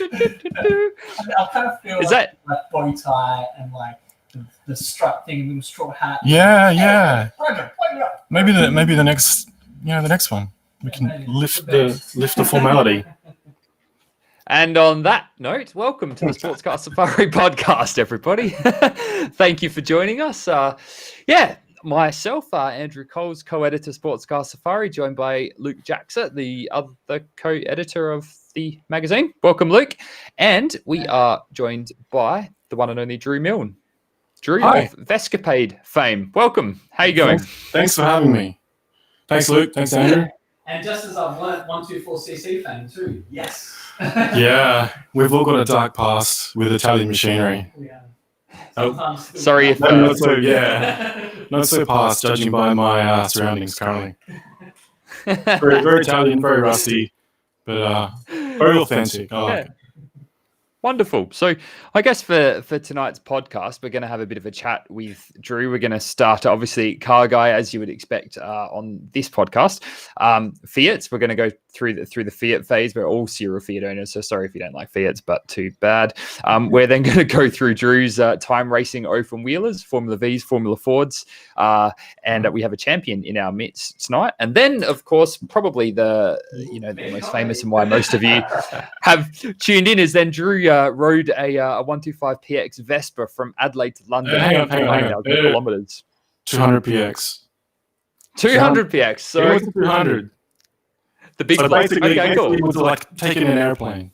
I kind of feel like bow tie and like the strut thing, little straw hat. Yeah. Maybe the next one. We can lift the formality. And on that note, welcome to the Sports Car Safari podcast, everybody. Thank you for joining us. Myself, Andrew Coles, co-editor Sports Car Safari, joined by Luke Jackson, the other co-editor of the magazine. Welcome, Luke. And we are joined by the one and only Drew Milne. Drew of Vescapade fame. Welcome. How you going? Thanks for having me. Thanks, Luke. Thanks, Andrew. And just as I've learnt, 124cc fame too. Yes. Yeah, we've all got a dark past with Italian machinery. Yeah. Sorry if not so past, judging by my surroundings currently. Very, very Italian, very rusty, but very authentic. I like it. Wonderful. So I guess for tonight's podcast, we're going to have a bit of a chat with Drew. We're going to start, obviously, car guy, as you would expect on this podcast. Fiats, we're going to go through the Fiat phase. We're all serial Fiat owners, so sorry if you don't like Fiats, but too bad. We're then going to go through Drew's time racing open wheelers, Formula Vs, Formula Fords, and we have a champion in our midst tonight. And then, of course, probably the most famous and why most of you have tuned in is then Drew rode a 125 PX Vespa from Adelaide to London. Hang on. Kilometers. 200 PX. 200 PX. So it was 200. The big. So basically, cool. It was like taking an airplane.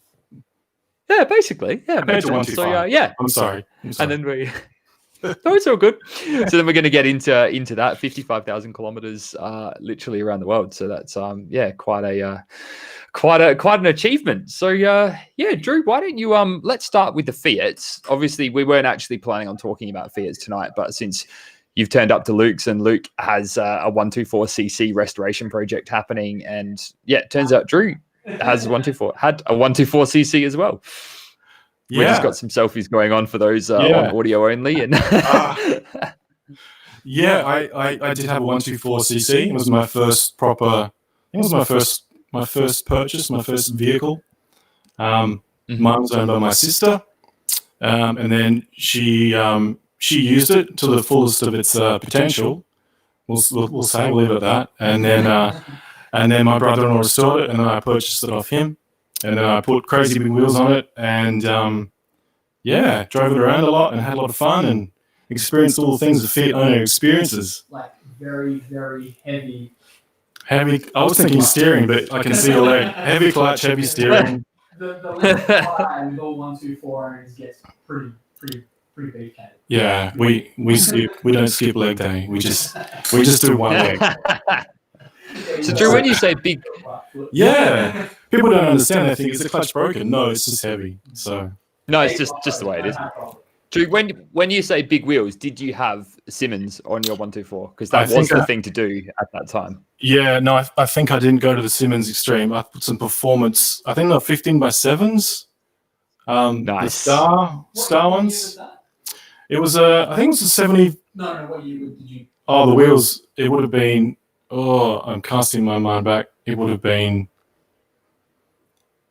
Yeah, basically. Yeah. So I'm sorry. And then we. No, it's all good. So then we're going to get into that 55,000 kilometers, literally around the world. So that's quite an achievement. So Drew, why don't you let's start with the Fiats. Obviously, we weren't actually planning on talking about Fiats tonight, but since you've turned up to Luke's and Luke has a 124cc restoration project happening, and it turns out Drew had a 124cc as well. Yeah. We just got some selfies going on for those on audio only. And I did have a 124cc. It was my first my first purchase, my first vehicle. Mine was owned by my sister, and then she used it to the fullest of its potential. We'll say, we'll leave it at that. And then my brother-in-law restored it, and then I purchased it off him. And then I put crazy big wheels on it and, drove it around a lot and had a lot of fun and experienced all the things the Fiat owner experiences. Like very, very heavy. Heavy. I was thinking steering, but I can see your leg. Heavy clutch, heavy steering. The left fly with all 124 owners gets pretty big. Yeah, we skip. We don't skip leg day. We just do one leg. So Drew, when you say big, people don't understand. They think, is the clutch broken? No, it's just heavy. So no, it's just the way it is. Drew, when you say big wheels, did you have Simmons on your 124? Because that was the thing to do at that time. Yeah, no, I think I didn't go to the Simmons extreme. I put some performance. I think they're 15x7s. Nice. The star ones. It was I think it was a 70. No. What year did you? Oh, the wheels. It would have been. Oh, I'm casting my mind back. It would have been.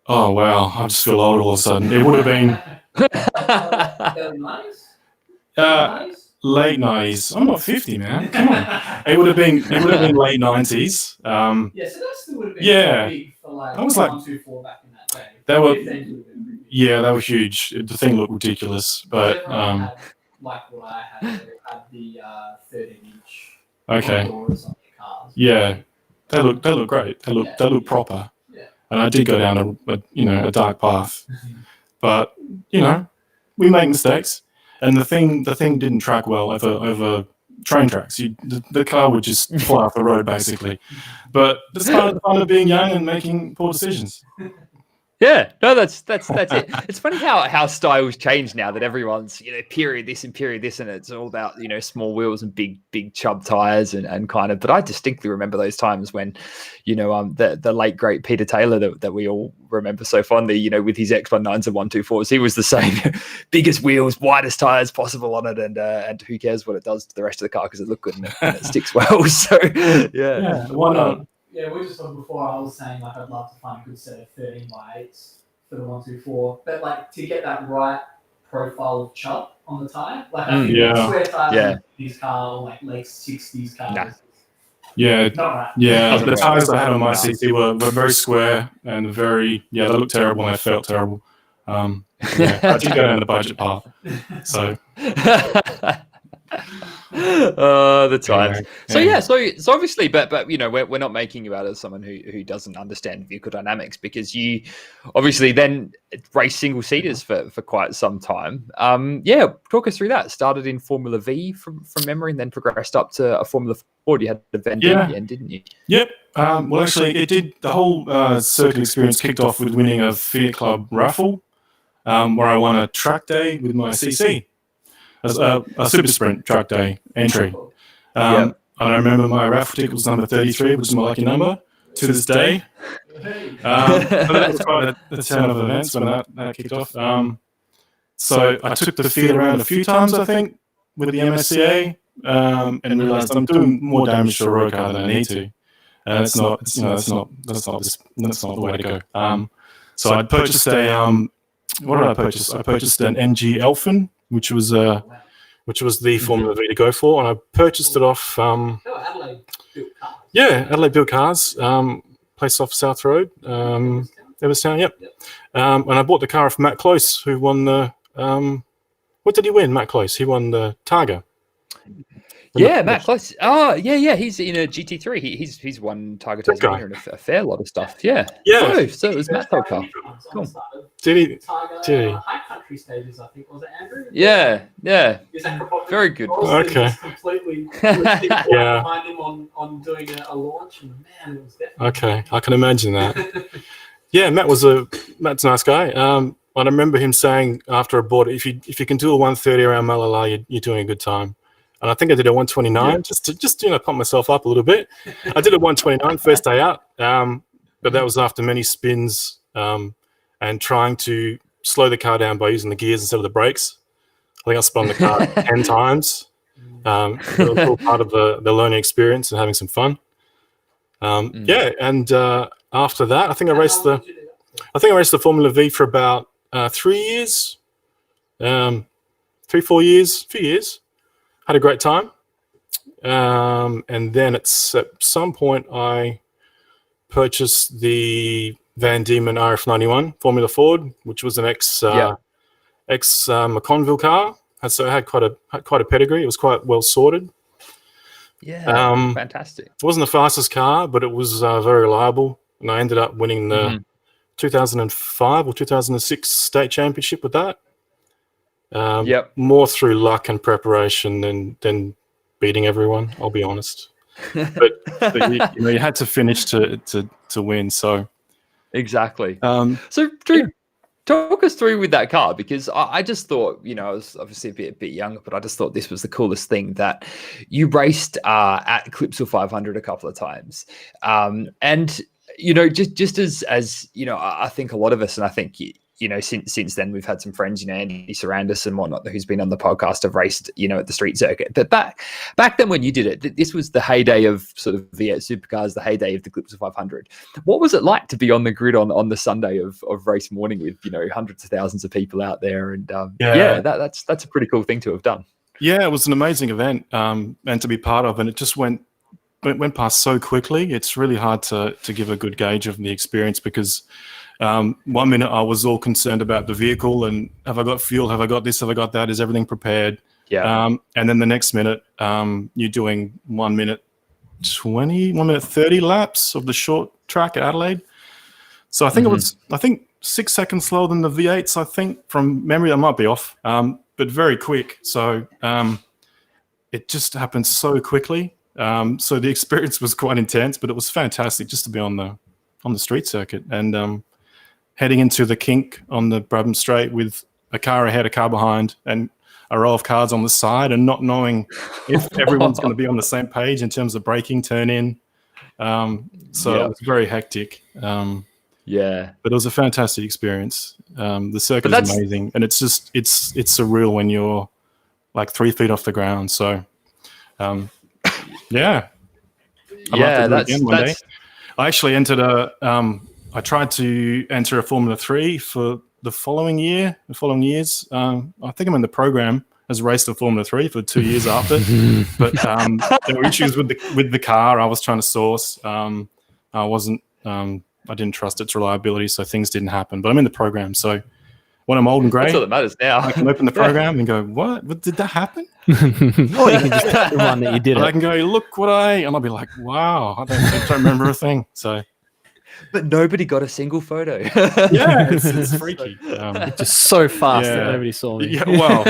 Oh wow! I just feel old all of a sudden. It would have been. Early 90s? Late 90s. I'm not 50, man. Come on. It would have been late 90s. So that still would have been big for like 124 back in that day. They were huge. The thing looked ridiculous, but had, like what I had the 13-inch doors on the cars. Yeah, they look great. They look proper. Yeah. And I did go down a dark path, but we make mistakes. And the thing didn't track well over train tracks. The car would just fly off the road, basically. But that's part of the fun of being young and making poor decisions. Yeah, no, that's it. It's funny how styles change now that everyone's period this, and it's all about small wheels and big chub tires and kind of. But I distinctly remember those times when the late great Peter Taylor that we all remember so fondly, with his X19s and 124s, he was the same, biggest wheels, widest tires possible on it, and who cares what it does to the rest of the car because it looked good and it sticks well. So why not? Yeah, we just talked before. I was saying I'd love to find a good set of 13x8s for the 124. But like to get that right profile of chub on the tire, like I think square tires in these cars, like late 60s cars. Yeah, not right. Yeah. The tires I had on my CC were very square and very they looked terrible and they felt terrible. I did go down the budget path. So. The times. Yeah. So obviously, but we're not making you out as someone who doesn't understand vehicle dynamics, because you obviously then race single seaters for quite some time. Talk us through that. Started in Formula V from memory, and then progressed up to a Formula Ford. You had the Van Diem at the end, didn't you? Yep. Well, actually, it did. The whole circuit experience kicked off with winning a Fiat Club raffle, where I won a track day with my CC. A super sprint track day entry. And I remember my raffle ticket was number 33, which is my lucky number to this day. But that was quite a turn of events when that kicked off. So I took the Fiat around a few times, I think, with the MSCA, and realized I'm doing more damage to a road car than I need to. And that's not the way to go. So I purchased what did I purchase? I purchased an MG Elfin, which was the Formula V to go for, and I purchased it off. Adelaide built cars. Yeah, Adelaide built cars. Place off South Road, Everstown. Yep. And I bought the car off Matt Close, who won the. What did he win? Matt Close. He won the Targa. Matt Close. Oh, yeah. He's in a GT3. He's won Targa Tasmania and a fair lot of stuff. Yeah. Oh, so it was Matt's whole car. Cool. Did he? High country stages, I think. Was it Andrew? Yeah. Very good. Okay. Completely behind him on doing a launch, and man, it was definitely. Okay, I can imagine that. Matt's a nice guy. I remember him saying after I bought it, if you can do a 130 around Malala, you're doing a good time. And I think I did a 129 just to pump myself up a little bit. I did a 129 first day out, but that was after many spins and trying to slow the car down by using the gears instead of the brakes. I think I spun the car 10 times. It was all part of the learning experience and having some fun. And after that, I think I raced the Formula V for about 3 years, 3-4 years, a few years. Had a great time, and then at some point I purchased the Van Diemen RF91 Formula Ford, which was an ex McConville car. So it had quite a pedigree. It was quite well sorted. Yeah, fantastic. It wasn't the fastest car, but it was very reliable, and I ended up winning the 2005 or 2006 state championship with that. More through luck and preparation than beating everyone, I'll be honest. But you had to finish to win. So exactly. So Drew, talk us through with that car, because I just thought, I was obviously a bit younger, but I just thought this was the coolest thing, that you raced at Clipsal 500 a couple of times, and just as I think a lot of us, and I think since then we've had some friends, Andy Sarandis and whatnot, who's been on the podcast, have raced, at the street circuit. But back then when you did it, this was the heyday of sort of V8 supercars, the heyday of the Clipsal 500. What was it like to be on the grid on the Sunday of race morning with, hundreds of thousands of people out there? And that's a pretty cool thing to have done. Yeah, it was an amazing event and to be part of, and it just went past so quickly. It's really hard to give a good gauge of the experience, because 1 minute I was all concerned about the vehicle and have I got fuel, have I got this, have I got that, is everything prepared? And then the next minute you're doing 1 minute 30 laps of the short track at Adelaide. So I think it was 6 seconds slower than the V8s, I think, from memory. I might be off, but very quick. So it just happened so quickly. So the experience was quite intense, but it was fantastic just to be on the street circuit and heading into the kink on the Brabham Straight with a car ahead, a car behind, and a row of cars on the side, and not knowing if everyone's going to be on the same page in terms of braking, turn in. So it was very hectic. But it was a fantastic experience. The circuit is amazing, and it's surreal when you're like 3 feet off the ground. So I'd love to do it again one day. I actually entered I tried to enter a Formula 3 for the following years. I think I'm in the program as raced in Formula 3 for 2 years after. But there were issues with the car I was trying to source. I didn't trust its reliability, so things didn't happen. But I'm in the program, so when I'm old and grey, that's all that matters now. I can open the program and go, "What? What did that happen?" Or you can just tell everyone that you did And it. I can go, "Look what and I'll be like, "Wow, I don't remember a thing." So But nobody got a single photo. yeah, it's freaky. Just so fast Yeah. that nobody saw me. Yeah, well,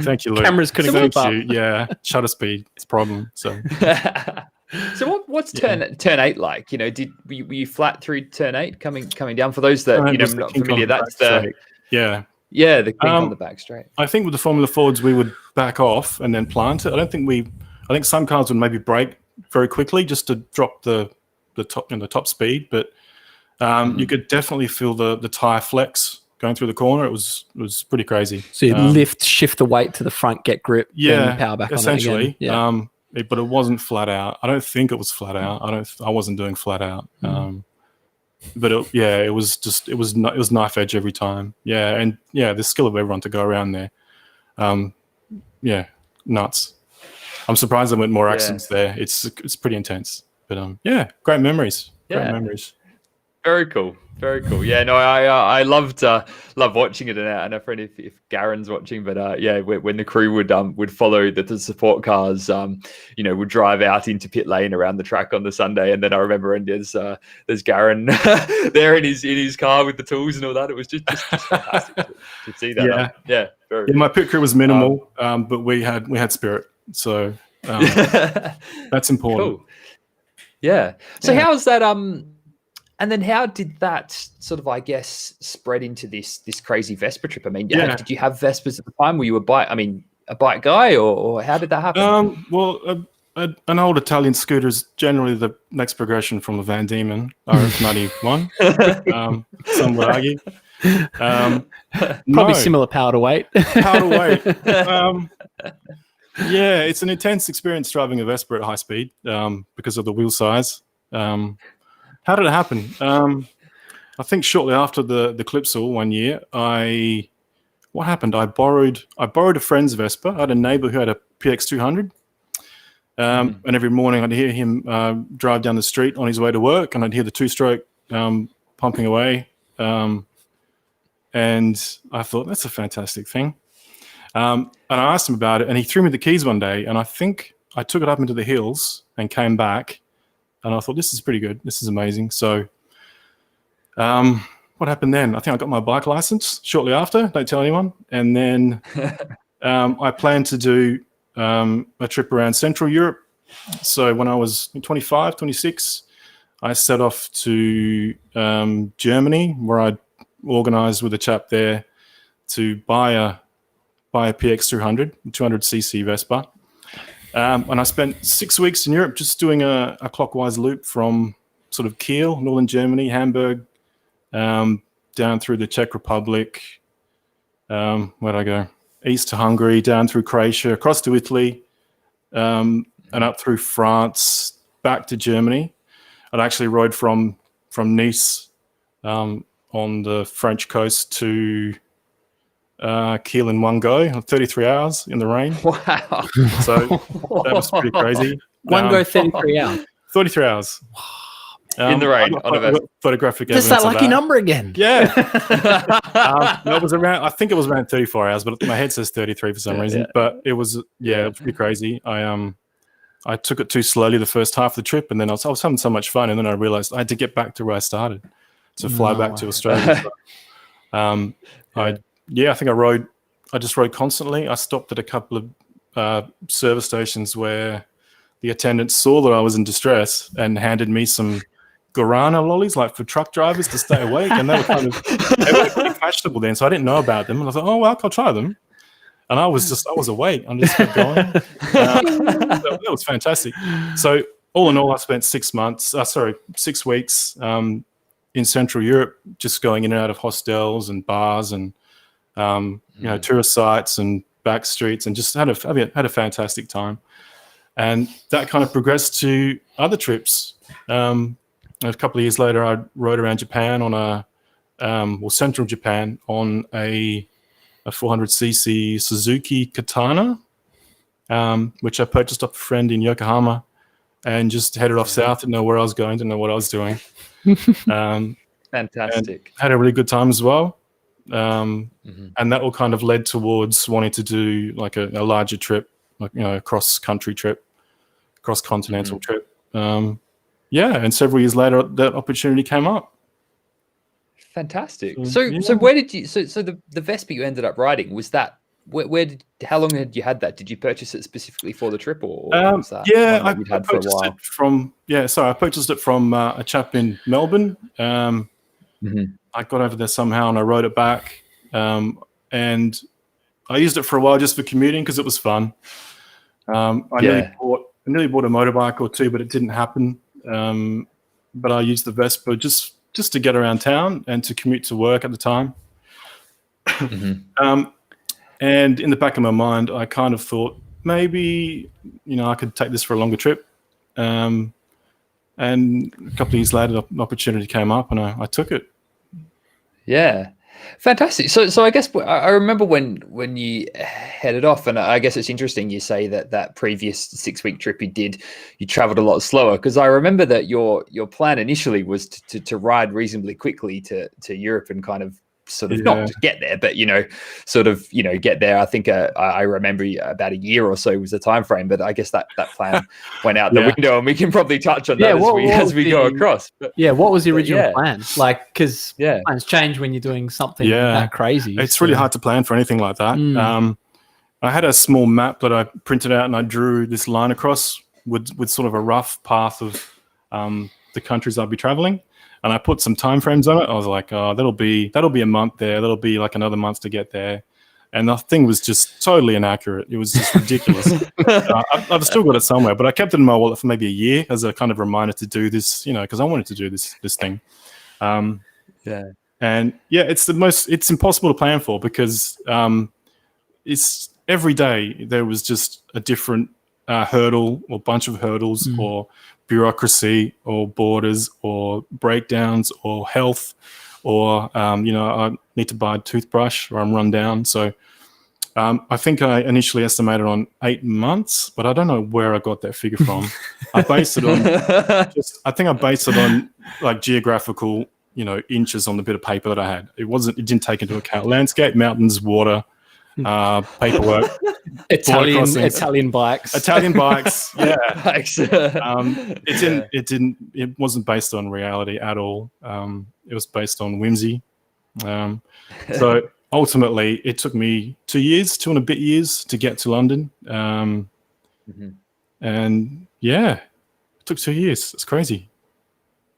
thank you, Luke. Cameras couldn't Thank keep up. you. Yeah, shutter speed, it's a problem. So So what's turn 8 like? You know, were you flat through turn 8 coming down? For those that just the not kink on familiar, the that's back the straight. Yeah. the kink on the back straight. I think with the Formula Fords, we would back off and then plant it. I think some cars would maybe brake very quickly just to drop the top speed, but you could definitely feel the tire flex going through the corner. It was pretty crazy. So you shift the weight to the front, get grip, then power back essentially. on it again. Yeah. But it wasn't flat out. I don't think it was flat out. I wasn't doing flat out. But it was knife edge every time. Yeah, and the skill of everyone to go around there. Nuts. I'm surprised there weren't more accidents there. It's pretty intense. But great memories. Great memories. Very cool. Very cool. Yeah, no, I loved watching it, and I don't know if Garen's watching, but when the crew would follow the support cars, would drive out into pit lane around the track on the Sunday, and then I remember and there's Garen there in his car with the tools and all that. It was just fantastic to see that. Yeah, my pit crew was minimal, but we had spirit, so that's important. Cool. Yeah. So how's that? And then how did that sort of, I guess, spread into this crazy Vespa trip? I mean, did you have Vespas at the time? Were you a bike guy, or how did that happen? Well, an old Italian scooter is generally the next progression from a Van Diemen RF91. Some would argue. Probably similar power to weight. It's an intense experience driving a Vespa at high speed because of the wheel size. How did it happen? I think shortly after the Clipsal one year, what happened? I borrowed a friend's Vespa. I had a neighbor who had a PX 200. And every morning I'd hear him drive down the street on his way to work, and I'd hear the two-stroke pumping away. And I thought, that's a fantastic thing. And I asked him about it, and he threw me the keys one day, and I think I took it up into the hills and came back. And I thought, this is pretty good. This is amazing. So what happened then? I think I got my bike license shortly after. Don't tell anyone. And then I planned to do a trip around Central Europe. So when I was 25, 26, I set off to Germany, where I'd organised with a chap there to buy a PX 200cc Vespa. And I spent 6 weeks in Europe just doing a clockwise loop from sort of Kiel, northern Germany, Hamburg, down through the Czech Republic. Where'd I go? East to Hungary, down through Croatia, across to Italy, and up through France, back to Germany. I'd actually rode from Nice on the French coast to Kiel in one go, 33 hours in the rain. Wow. So that was pretty crazy. One go 33 hours. 33 hours. In the rain. I got photographic evidence. Just that lucky number again. Yeah. It was around, I think it was around 34 hours, but my head says 33 for some reason. But it was, it was pretty crazy. I took it too slowly the first half of the trip, and then I was having so much fun, and then I realized I had to get back to where I started to fly back to Australia. So, I think I just rode constantly. I stopped at a couple of service stations where the attendants saw that I was in distress and handed me some guarana lollies, like for truck drivers to stay awake. And they were pretty fashionable then, so I didn't know about them. And I thought, oh, well, I'll try them. And I was awake. I just kept going. That was fantastic. So all in all, I spent 6 weeks in Central Europe, just going in and out of hostels and bars and tourist sites and back streets, and just had a fantastic time. And that kind of progressed to other trips. a couple of years later, I rode around Japan on central Japan on a 400cc Suzuki Katana, which I purchased off a friend in Yokohama, and just headed off south. Didn't know where I was going, didn't know what I was doing. Fantastic. Had a really good time as well. And that all kind of led towards wanting to do like a larger trip, like, you know, a cross-country trip, cross-continental trip. And several years later, that opportunity came up. Fantastic. So where did you? So the Vespa you ended up riding, was that? How long had you had that? Did you purchase it specifically for the trip, or was that I purchased it from I purchased it from a chap in Melbourne. I got over there somehow and I rode it back, and I used it for a while just for commuting because it was fun. I nearly bought a motorbike or two, but it didn't happen. But I used the Vespa just to get around town and to commute to work at the time. And in the back of my mind, I kind of thought maybe, you know, I could take this for a longer trip. And a couple of years later, the opportunity came up and I took it. Yeah. Fantastic. So I guess I remember when you headed off, and I guess it's interesting you say that previous 6-week trip you traveled a lot slower, because I remember that your plan initially was to ride reasonably quickly to Europe and kind of sort of not to get there, but, you know, sort of, you know, get there. I think I remember about a year or so was the time frame, but I guess that plan went out the window, and we can probably touch on that as we go across. But, what was the original plan? Like, because Yeah. plans change when you're doing something that crazy. It's really hard to plan for anything like that. I had a small map that I printed out and I drew this line across with sort of a rough path of the countries I'd be traveling. And I put some time frames on it. I was like, oh, that'll be a month there. That'll be like another month to get there. And the thing was just totally inaccurate. It was just ridiculous. I've still got it somewhere, but I kept it in my wallet for maybe a year as a kind of reminder to do this, you know, because I wanted to do this thing. And it's impossible to plan for, because it's every day there was just a different hurdle or bunch of hurdles or bureaucracy or borders or breakdowns or health or, you know, I need to buy a toothbrush or I'm run down. So I think I initially estimated on 8 months, but I don't know where I got that figure from. I based it on like geographical, you know, inches on the bit of paper that I had. It didn't take into account landscape, mountains, water, paperwork, Italian bikes. Yeah. Bikes. It wasn't based on reality at all. It was based on whimsy. So ultimately it took me 2 and a bit years to get to London. And it took 2 years. It's crazy.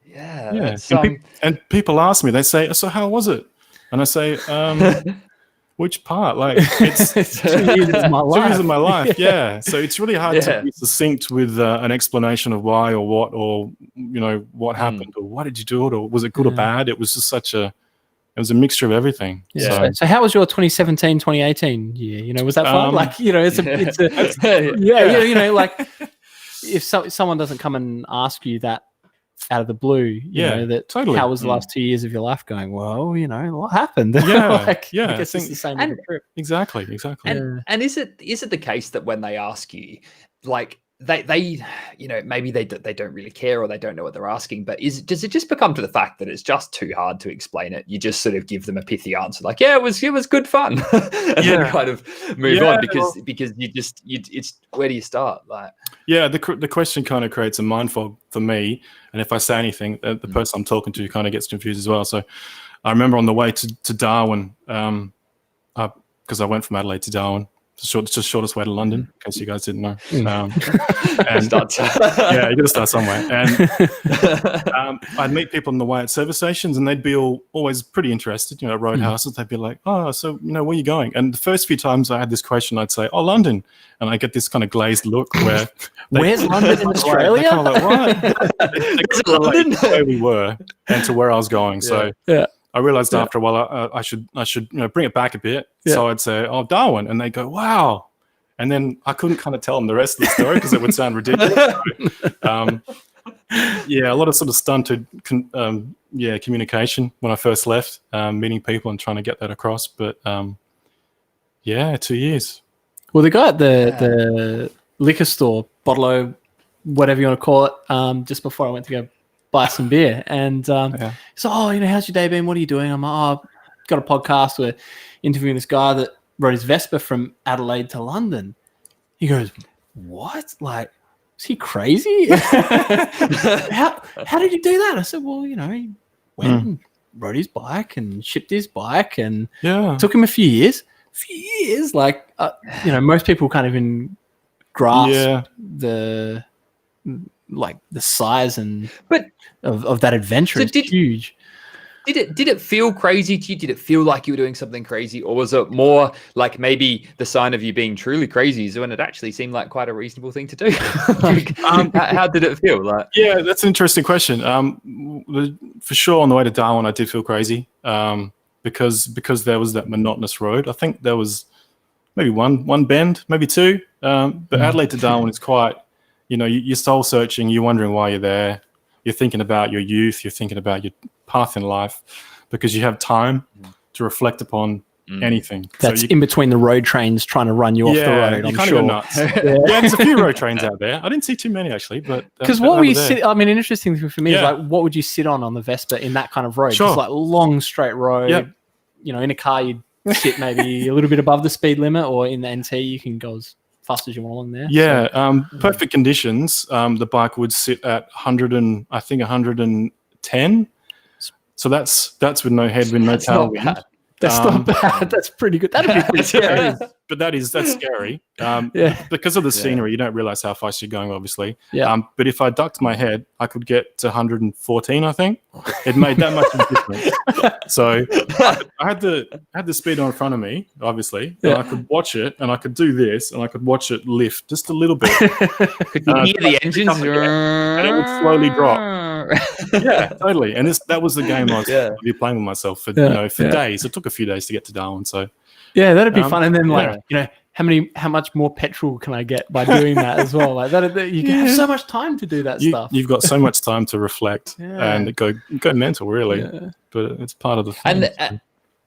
Yeah. And people ask me, they say, so how was it? And I say, which part? Like, it's 2 years of my life. 2 years of my life, yeah. So it's really hard to be succinct with an explanation of why or what, or, you know, what happened, or why did you do it, or was it good or bad? It was just it was a mixture of everything. Yeah. So how was your 2017, 2018 year? You know, was that fun? Like, you know, it's a you know, like if someone doesn't come and ask you that out of the blue, you know, that totally. How was the last 2 years of your life going? Well, you know, what happened? I guess it's the same with the trip. Exactly. And is it the case that when they ask you, like they you know, maybe they don't really care or they don't know what they're asking, but does it just become to the fact that it's just too hard to explain it? You just sort of give them a pithy answer, like, it was good fun, and then kind of move on because it's where do you start? Like, the question kind of creates a mind fog for me, and if I say anything, the person I'm talking to kind of gets confused as well. So I remember on the way to Darwin, because I went from Adelaide to Darwin. It's the shortest way to London, in case you guys didn't know. And you got to start somewhere. And I'd meet people on the way at service stations, and they'd be always pretty interested, you know, roadhouses. They'd be like, oh, so, you know, where are you going? And the first few times I had this question, I'd say, oh, London. And I get this kind of glazed look where... Where's London in Australia? They're kind of like, what? Like, where we were and to where I was going. So I realized after a while I should you know, bring it back a bit. So I'd say, oh, Darwin. And they go, wow. And then I couldn't kind of tell them the rest of the story because it would sound ridiculous. a lot of sort of stunted communication when I first left, meeting people and trying to get that across. But 2 years. Well, the guy at the liquor store, Bottle, whatever you want to call it, just before I went to go buy some beer, and so, how's your day been? What are you doing? I'm like, got a podcast. We're interviewing this guy that rode his Vespa from Adelaide to London. He goes, what? Like, is he crazy? How did he do that? I said, well, he went and rode his bike and shipped his bike, and it took him a few years. Like, most people can't even grasp the size and of that adventure. It's huge. Did it feel crazy to you? Did it feel like you were doing something crazy, or was it more like maybe the sign of you being truly crazy is when it actually seemed like quite a reasonable thing to do? How did it feel? Like, yeah, that's an interesting question. For sure, on the way to Darwin, I did feel crazy because there was that monotonous road. I think there was maybe one bend, maybe two. But Adelaide to Darwin is quite, you're soul searching. You're wondering why you're there. You're thinking about your youth. You're thinking about your path in life because you have time to reflect upon anything. That's so in between the road trains trying to run you off the road, I'm sure. Nuts. There's a few road trains out there. I didn't see too many actually, but because what were you sit? I mean, an interesting thing for me is like, what would you sit on the Vespa in that kind of road? Sure. It's like long straight road. Yep. In a car you'd sit maybe a little bit above the speed limit, or in the NT you can go as fast as you want along there. Yeah, perfect conditions. The bike would sit at 110. So that's with no headwind, no tailwind. That's not bad. That's pretty good. That'd be pretty scary. But that's scary. Because of the scenery, you don't realize how fast you're going, obviously. Yeah. But if I ducked my head, I could get to 114, I think. It made that much of a difference. So I had the speedo in front of me, obviously. And I could watch it, and I could do this, and I could watch it lift just a little bit. Could you hear the engines? And it would slowly drop. Yeah, totally. And that was the game I was playing with myself for days. It took a few days to get to Darwin. So yeah, that'd be fun. And then how much more petrol can I get by doing that as well? Like that, you can have so much time to do that stuff. You've got so much time to reflect and go mental, really. Yeah. But it's part of the thing.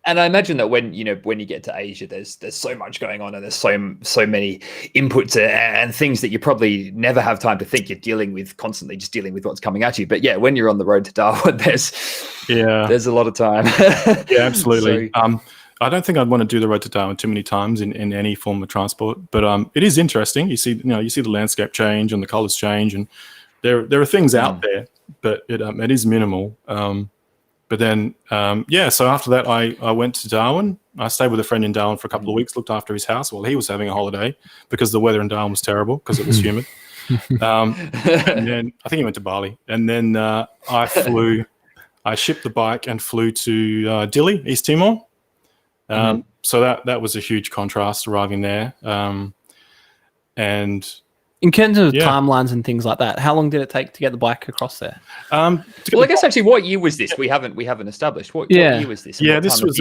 And I imagine that when you get to Asia, there's so much going on, and there's so many inputs and things that you probably never have time to think. You're constantly just dealing with what's coming at you. But yeah, when you're on the road to Darwin, there's a lot of time. Yeah, absolutely. So, I don't think I'd want to do the road to Darwin too many times in any form of transport, but it is interesting. You see the landscape change and the colors change, and there are things out there, but it is minimal. But then, so after that, I went to Darwin. I stayed with a friend in Darwin for a couple of weeks, looked after his house while he was having a holiday because the weather in Darwin was terrible because it was humid. And then I think he went to Bali. And then I shipped the bike and flew to Dili, East Timor. So that was a huge contrast arriving there. And in terms of timelines and things like that, how long did it take to get the bike across there? I guess actually, what year was this? We haven't established. What year was this? Yeah, this was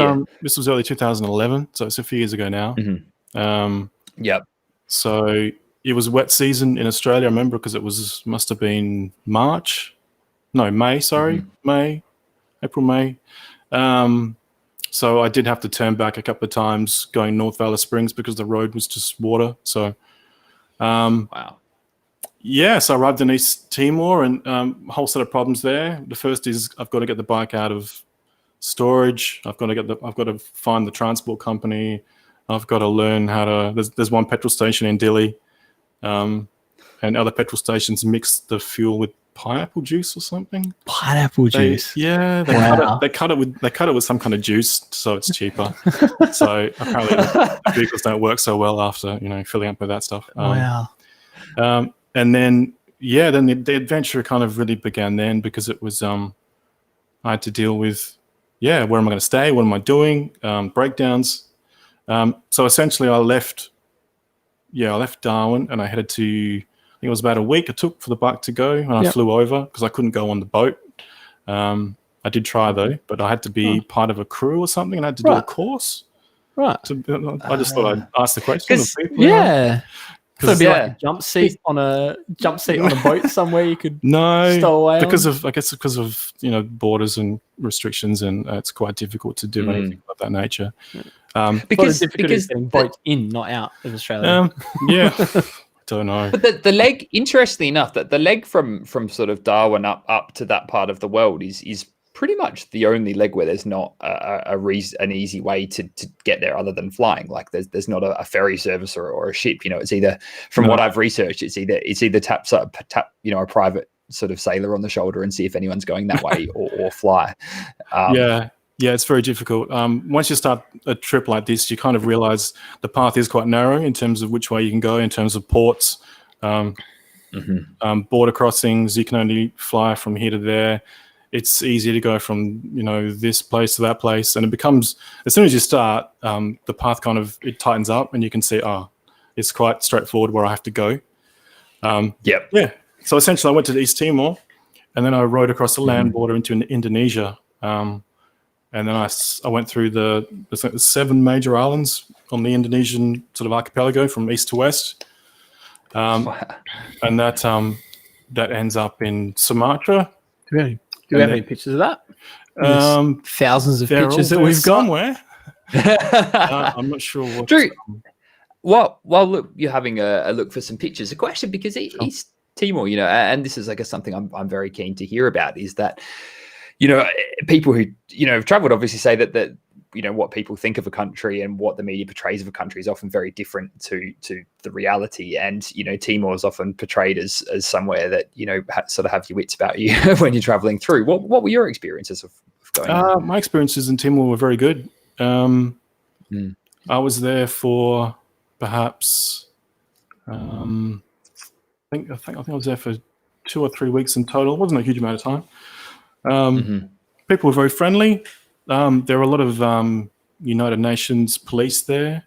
early 2011, so it's a few years ago now. So it was wet season in Australia. I remember because it must have been May. April, May. So I did have to turn back a couple of times going North Alice Springs because the road was just water. So, wow. Yeah, so I arrived in East Timor and a whole set of problems there. The first is I've got to get the bike out of storage. I've got to find the transport company. I've got to learn how to. There's one petrol station in Dili, and other petrol stations mix the fuel with pineapple juice or something. Pineapple juice. They cut it with some kind of juice, so it's cheaper. So apparently the vehicles don't work so well after filling up with that stuff. And then the adventure kind of really began then because it was I had to deal with where am I going to stay? What am I doing? Breakdowns. So essentially I left Darwin and I headed to. I think it was about a week it took for the bike to go, and I flew over because I couldn't go on the boat. I did try though, but I had to be part of a crew or something, and I had to do a course. Right. So I just thought I'd ask the question. Could it be like a jump seat on a boat somewhere you could stow away because of borders and restrictions, and it's quite difficult to do anything of that nature. Because getting boats in, not out of Australia. Don't know. But the leg, interestingly enough, that the leg from sort of Darwin up to that part of the world is pretty much the only leg where there's not an easy way to get there other than flying. Like there's not a ferry service or a ship. It's either, from what I've researched, it's either tap a private sort of sailor on the shoulder and see if anyone's going that way or fly. Yeah, it's very difficult. Once you start a trip like this, you kind of realize the path is quite narrow in terms of which way you can go, in terms of ports, border crossings. You can only fly from here to there. It's easy to go from, this place to that place. And it becomes, as soon as you start, the path it tightens up and you can see, it's quite straightforward where I have to go. Yeah. So essentially I went to East Timor and then I rode across the land border into Indonesia. And then I went through the 7 major islands on the Indonesian sort of archipelago from east to west. And that ends up in Sumatra. Do you have any pictures of that? Thousands of pictures that we've got. Somewhere. I'm not sure what. Drew, while look, you're having a look for some pictures, a question, because East Timor, and this is, I guess, something I'm very keen to hear about, is that, people who, have traveled obviously say that what people think of a country and what the media portrays of a country is often very different to the reality. And, Timor is often portrayed as somewhere that, sort of have your wits about you when you're traveling through. What were your experiences of going there? My experiences in Timor were very good. I was there for perhaps, I think I was there for 2 or 3 weeks in total. It wasn't a huge amount of time. People were very friendly. There were a lot of United Nations police there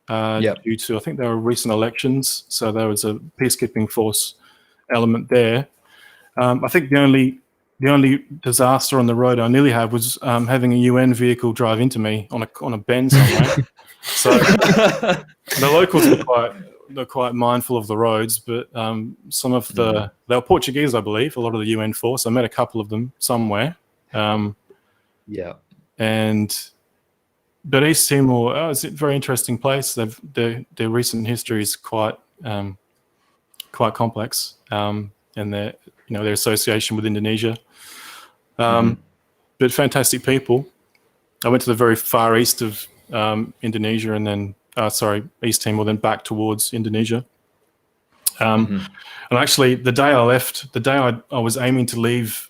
due to, I think there were recent elections, so there was a peacekeeping force element there. I think the only disaster on the road I nearly had was having a UN vehicle drive into me on a bend somewhere. So the locals were quite mindful of the roads, but some of they were Portuguese, I believe, a lot of the UN force. I met a couple of them somewhere. But East Timor is a very interesting place. Their recent history is quite complex, and their association with Indonesia. But fantastic people. I went to the very far east of Indonesia, and then East Timor, then back towards Indonesia. And actually, the day I left, the day I was aiming to leave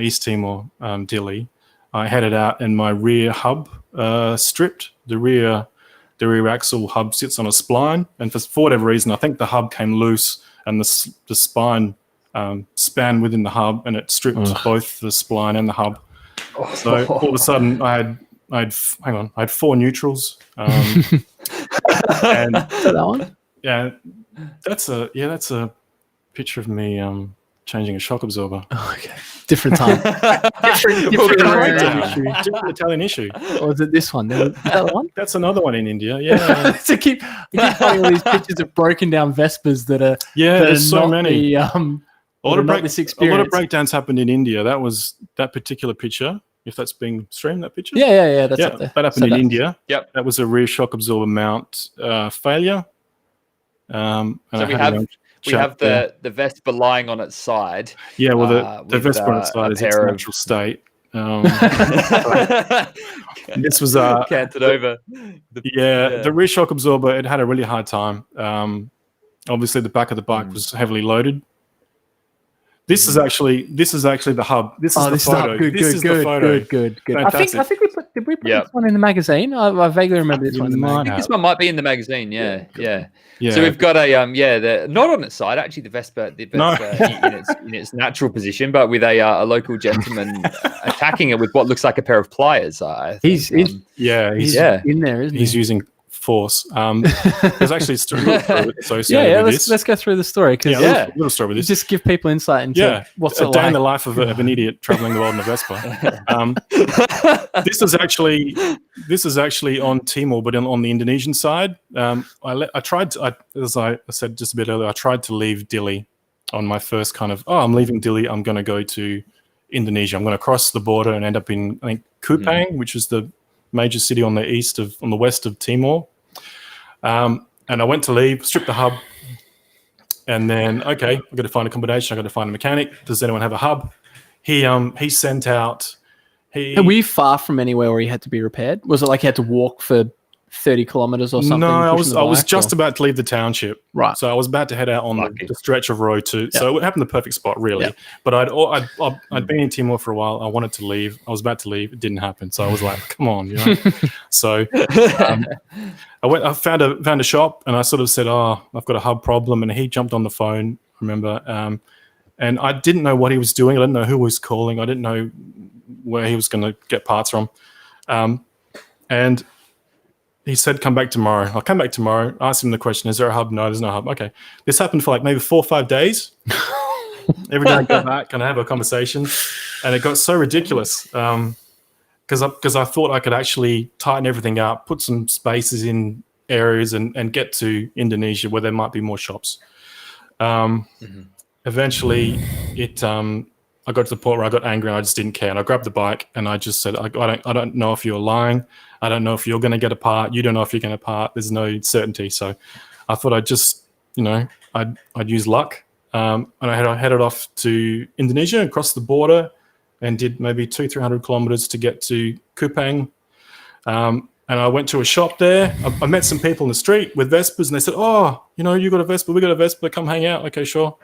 East Timor, Dili, I headed out and my rear hub stripped. The rear axle hub sits on a spline, and for whatever reason, I think the hub came loose and the spine span within the hub, and it stripped both the spline and the hub. So all of a sudden, I had 4 neutrals. And that one? Yeah, that's a picture of me changing a shock absorber. Oh, okay. Different time. different Italian issue. Or was it this one? Is that the one? That's another one in India. Yeah. So you keep finding all these pictures of broken down Vespas that are there's so many. A lot of breakdowns happened in India. That particular picture. If that's being streamed, that picture. Yeah. That's up there. That happened in India. Yep. That was a rear shock absorber mount failure. And so we have the Vespa lying on its side. Yeah, well, the Vespa on its side is its natural state. This was canted over. The rear shock absorber, it had a really hard time. Obviously, the back of the bike was heavily loaded. This is actually the hub. This is the photo. Good. Fantastic. I think did we put this one in the magazine? I vaguely remember this one in the magazine. I think this one might be in the magazine. Yeah. So we've got not on its side, actually, the Vespa in its natural position, but with a local gentleman attacking it with what looks like a pair of pliers. He's in there, isn't he? He's using force. There's actually a story associated with this. Let's go through the story. A little story with this. Just give people insight into what's a day in the life of an idiot traveling the world in a Vespa. This is actually on Timor, but on the Indonesian side. I tried to, as I said just a bit earlier, I tried to leave Dili on my first kind of, I'm leaving Dili, I'm going to go to Indonesia. I'm going to cross the border and end up in, I think, Kupang, which is the major city on the west of Timor. And I went to leave, stripped the hub, and then, okay, I've got to find accommodation, I've got to find a mechanic. Does anyone have a hub? He sent out... Were you far from anywhere where you had to be repaired? Was it like you had to walk for 30 kilometers or something? No, I was just about to leave the township. Right. So I was about to head out on the stretch of road to. So it happened the perfect spot, really. Yep. But I'd been in Timor for a while. I wanted to leave. I was about to leave. It didn't happen. So I was like, come on, you know. So I found a shop, and I sort of said, I've got a hub problem, and he jumped on the phone. Remember, and I didn't know what he was doing. I didn't know who was calling. I didn't know where he was going to get parts from, and he said, come back tomorrow. I'll come back tomorrow. I asked him the question, is there a hub? No, there's no hub. Okay. This happened for like maybe 4 or 5 days. Every day I go back and I have a conversation, and it got so ridiculous because I thought I could actually tighten everything up, put some spaces in areas and get to Indonesia where there might be more shops. Eventually, I got to the point where I got angry and I just didn't care. And I grabbed the bike and I just said, I don't know if you're lying. I don't know if you're going to get a part. You don't know if you're going to part. There's no certainty. So I thought I'd just, I'd use luck. And I headed off to Indonesia and crossed the border and did maybe 200-300 kilometers to get to Kupang. And I went to a shop there. I met some people in the street with Vespas, and they said, you got a Vespa, we got a Vespa, come hang out. Okay, sure.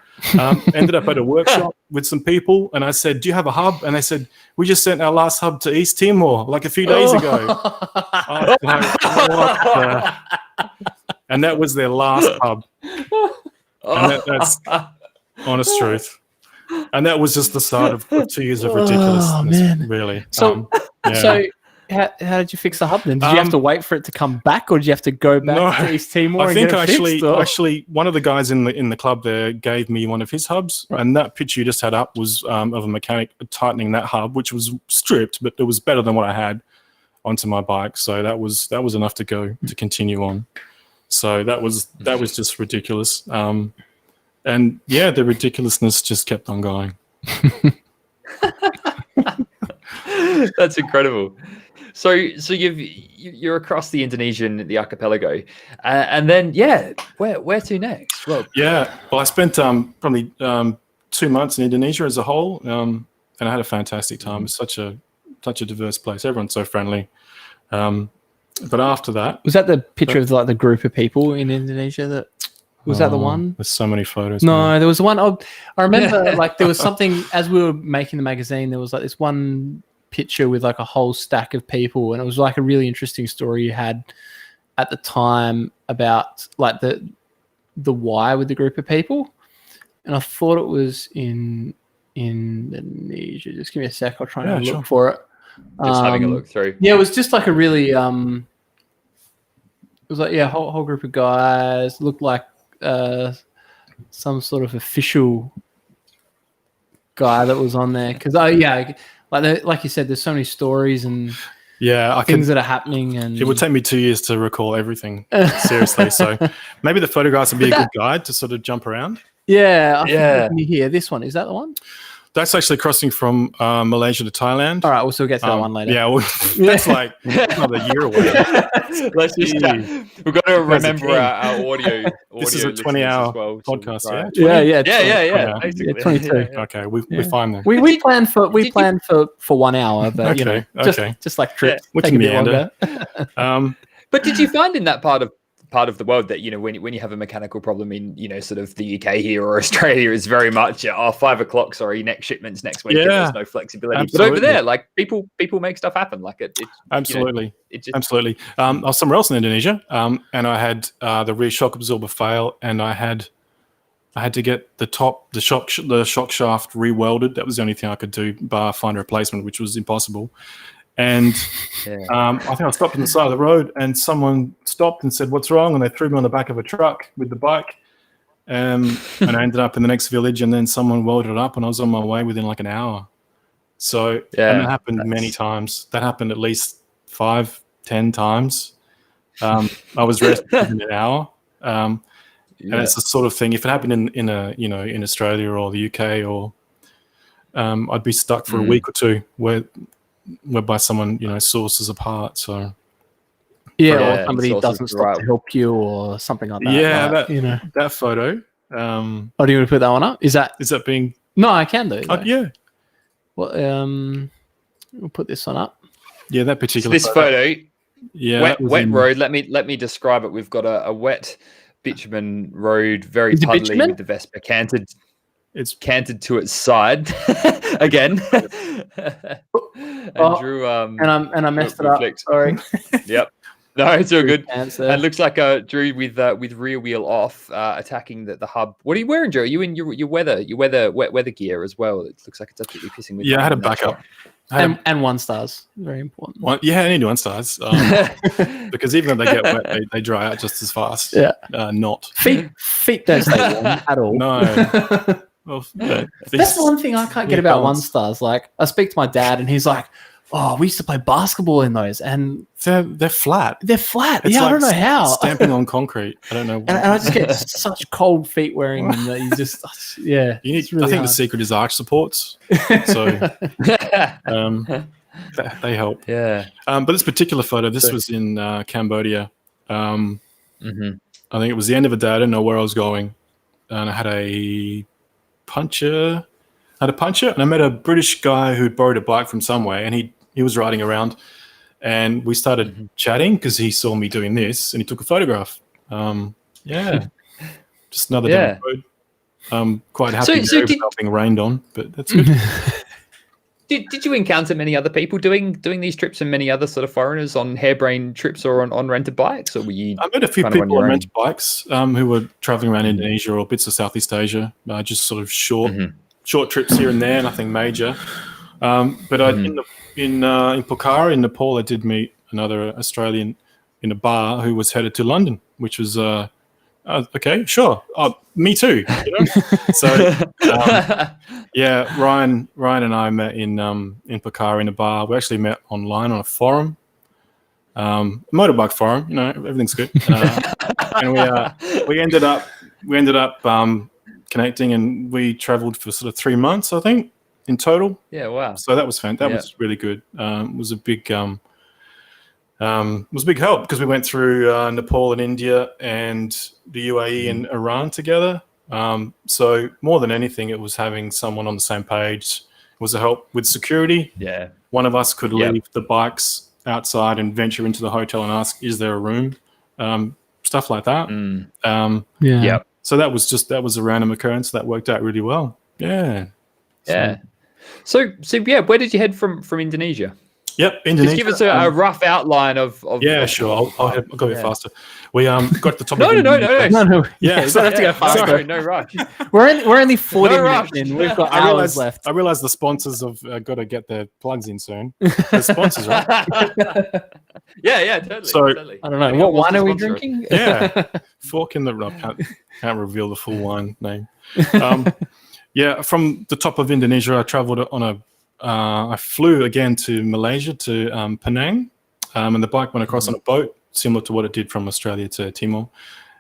Ended up at a workshop with some people, and I said, do you have a hub? And they said, we just sent our last hub to East Timor like a few days ago. I was like, what and that was their last hub. And that's honest truth. And that was just the start of 2 years of ridiculousness, really. So how did you fix the hub then? Did you have to wait for it to come back, or did you have to go back to East Timor? I think actually one of the guys in the club there gave me one of his hubs, and that picture you just had up was of a mechanic tightening that hub, which was stripped, but it was better than what I had onto my bike. So that was enough to continue on. So that was just ridiculous. And yeah, the ridiculousness just kept on going. That's incredible. So you're across the Indonesian, archipelago, and then where to next? Well, I spent probably 2 months in Indonesia as a whole, and I had a fantastic time. It's such a diverse place. Everyone's so friendly. But after that, was that the picture of like the group of people in Indonesia that? Was that the one? There's so many photos. No, there was one. I remember like there was something as we were making the magazine. There was like this one picture with like a whole stack of people, and it was like a really interesting story you had at the time about like the why with the group of people. And I thought it was in Indonesia. Just give me a sec. I'll try and look for it. Just having a look through. Yeah, it was just like a really it was like whole group of guys looked like some sort of official guy that was on there because like you said, there's so many stories and things that are happening, and it would take me 2 years to recall everything seriously. So maybe the photographs would be a good guide to sort of jump around. I think here, this one, is that the one? That's actually crossing from Malaysia to Thailand. All right, we'll still get to that one later. Yeah, that's like another year away. Let's just we've got to remember our audio. This is a 20-hour podcast. Right. Yeah. Basically. 22. Okay, we find them. We planned for 1 hour, but just like trip. We can meander. But did you find in that part of the world that when you have a mechanical problem in sort of the UK here or Australia, is very much 5 o'clock, sorry, next shipments next week, and there's no flexibility. Absolutely. But over there, like people make stuff happen. Like it absolutely. Absolutely. I was somewhere else in Indonesia, and I had the rear shock absorber fail, and I had to get the shock shaft re-welded. That was the only thing I could do, bar find a replacement, which was impossible. And I think I stopped on the side of the road, and someone stopped and said, "What's wrong?" And they threw me on the back of a truck with the bike. And I ended up in the next village, and then someone welded it up, and I was on my way within like an hour. So and that happened many times. That happened at least 5-10 times. I was rested within an hour. And it's the sort of thing. If it happened in Australia or the UK, or I'd be stuck for a week or two, whereby someone sources a part. So or somebody doesn't stop to help you or something like that. Yeah, like, that photo. Do you want to put that one up? Is that being? No, I can do. Yeah. Well, we'll put this one up. Yeah, that particular photo. Yeah, wet road. Let me describe it. We've got a wet bitumen road, very puddly, with the Vespa canted. It's canted to its side again. And Drew, and I messed it up. Sorry. Yep. No, it's all good. And it looks like Drew with rear wheel off, attacking the hub. What are you wearing, Drew? Are you in your wet weather gear as well? It looks like it's absolutely pissing with. Yeah, I had a backup. And 1 stars, very important. I need 1 stars because even if they get wet, they dry out just as fast. Yeah, not feet don't stay warm at all. No. Well, that's one thing I can't get about 1 stars. Like, I speak to my dad, and he's like, "Oh, we used to play basketball in those, and they're flat. They're flat. It's I like don't know how. Stamping on concrete. I don't know. And I just get such cold feet wearing them that you just, You need. Really I think the secret is arch supports. So they help. Yeah. But this particular photo, this was in Cambodia. I think it was the end of a day. I didn't know where I was going, and I had a puncher. And I met a British guy who borrowed a bike from somewhere, and he was riding around, and we started chatting because he saw me doing this, and he took a photograph. Just another down the road. I'm quite happy without being rained on, but that's good. Did you encounter many other people doing these trips, and many other sort of foreigners on harebrained trips or on rented bikes, or were you? I met a few people on rented bikes who were traveling around Indonesia or bits of Southeast Asia, just sort of short trips here and there, nothing major. But in Pokhara in Nepal, I did meet another Australian in a bar who was headed to London, which was okay, sure. Me too. So Ryan and I met in Pokhara in a bar. We actually met online on a forum, motorbike forum. Everything's good. And we ended up connecting, and we traveled for sort of 3 months, I think, in total. Yeah, wow. So that was fantastic. That was really good. It was a big help because we went through Nepal and India and the UAE and Iran together. So more than anything, it was having someone on the same page. It was a help with security. Yeah. One of us could leave the bikes outside and venture into the hotel and ask, "Is there a room?" Stuff like that. So that was a random occurrence that worked out really well. Yeah. So where did you head from Indonesia? Yep, Indonesia. Just give us a rough outline of sure. I'll go a bit faster. We got the top. No. Yeah, you don't have to go faster. Sorry, no rush. We're only 40 minutes in. We've got hours left. I realize the sponsors have got to get their plugs in soon. The sponsors, right? Yeah, totally. So totally. I don't know. What wine are we drinking? Fork in the rock. Can't reveal the full wine name. From the top of Indonesia, I travelled on I flew again to Malaysia, to Penang, and the bike went across on a boat, similar to what it did from Australia to Timor.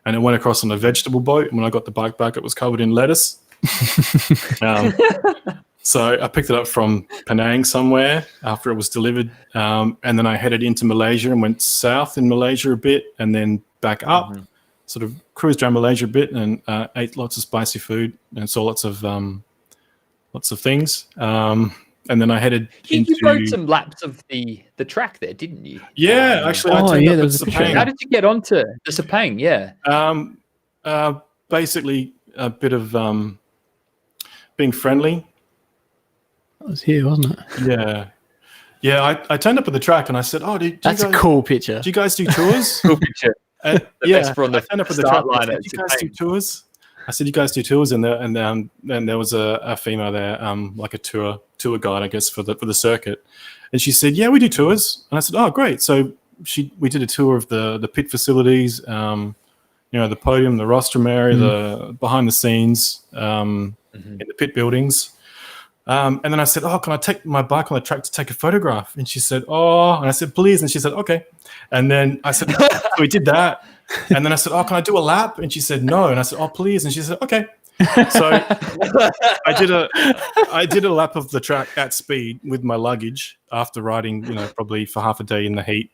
And it went across on a vegetable boat. And when I got the bike back, it was covered in lettuce. So I picked it up from Penang somewhere after it was delivered. And then I headed into Malaysia and went south in Malaysia a bit and then back up, sort of cruised around Malaysia a bit and ate lots of spicy food and saw lots of things. And then I headed into... You rode some laps of the track there, didn't you? Yeah, actually. There was a Sepang. How did you get onto the Sepang? Yeah. Basically, a bit of being friendly. That was here, wasn't it? Yeah. I turned up at the track and I said, "Oh, that's a cool picture. Do you guys do tours?" Cool picture. I turned up at the track. Line. Do you guys do tours? I said, "You guys do tours," and there was a female there, like a tour guide, I guess, for the circuit. And she said, yeah, we do tours. And I said, oh, great. So we did a tour of the pit facilities, the podium, the rostrum area, the behind the scenes, in the pit buildings. And then I said, oh, can I take my bike on the track to take a photograph? And she said, oh, and I said, please. And she said, okay. And then I said, so we did that. And then I said, oh, can I do a lap? And she said, no. And I said, oh, please. And she said, okay. So I did a lap of the track at speed with my luggage after riding, probably for half a day in the heat.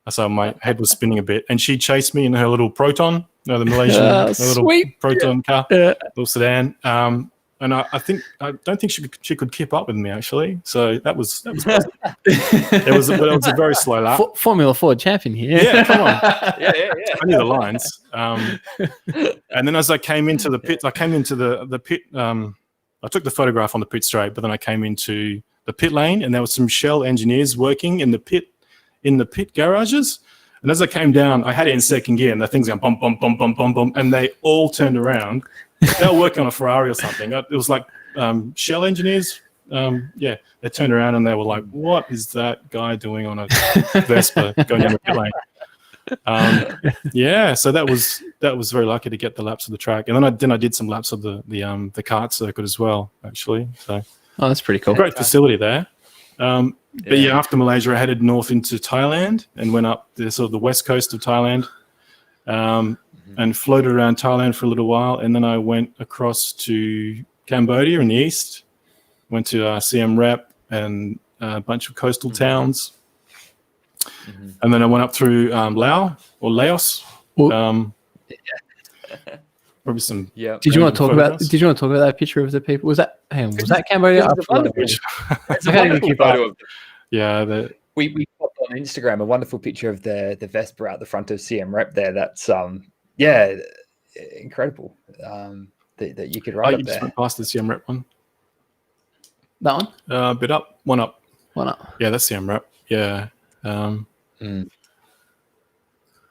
So my head was spinning a bit, and she chased me in her little Proton, the Malaysian little Proton car, little sedan. And I don't think she could keep up with me actually. So that was positive. it was a very slow lap. Formula Ford champion here. Yeah, come on. yeah. I knew the lines. And then as I came into the pit, the pit. I took the photograph on the pit straight, but then I came into the pit lane, and there were some Shell engineers working in the pit garages. And as I came down, I had it in second gear, and the things going bum bum bum bum bum bum, and they all turned around. They were working on a Ferrari or something. It was like Shell engineers. They turned around and they were like, "What is that guy doing on a Vespa going down the pit lane?" So that was very lucky to get the laps of the track, and then I did some laps of the kart circuit as well, actually. So that's pretty cool. Great facility there. But after Malaysia, I headed north into Thailand and went up the west coast of Thailand, and floated around Thailand for a little while, and then I went across to Cambodia in the east. Went to Siem Reap and a bunch of coastal towns. And then I went up through Laos. Probably some. Yeah. Did you want to talk about that picture of the people? Was that Cambodia? We popped on Instagram a wonderful picture of the Vespa out the front of Siem Reap there. That's incredible. That you could ride up there. Just went past the Siem Reap one. That one? A bit up, one up. One up. Yeah, that's Siem Reap. Yeah.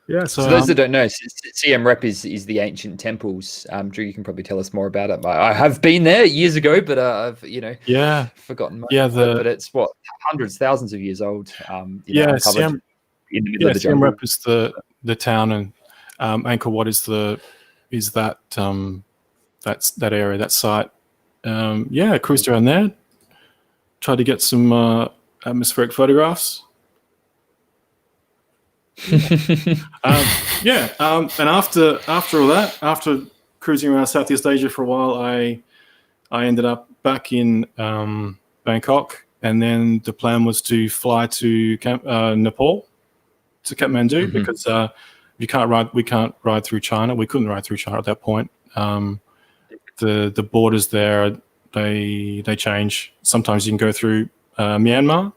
Yeah, so those that don't know, Siem Reap is the ancient temples. Drew, you can probably tell us more about it. I have been there years ago, but I've forgotten most of it. But it's hundreds, thousands of years old. Siem Reap is the town, and Angkor Wat is that area, that site. I cruised around there, tried to get some atmospheric photographs. And after all that, after cruising around Southeast Asia for a while, I ended up back in Bangkok, and then the plan was to fly to Nepal, to Kathmandu, because we can't ride through China. We couldn't ride through China at that point. The borders there, they change. Sometimes you can go through Myanmar,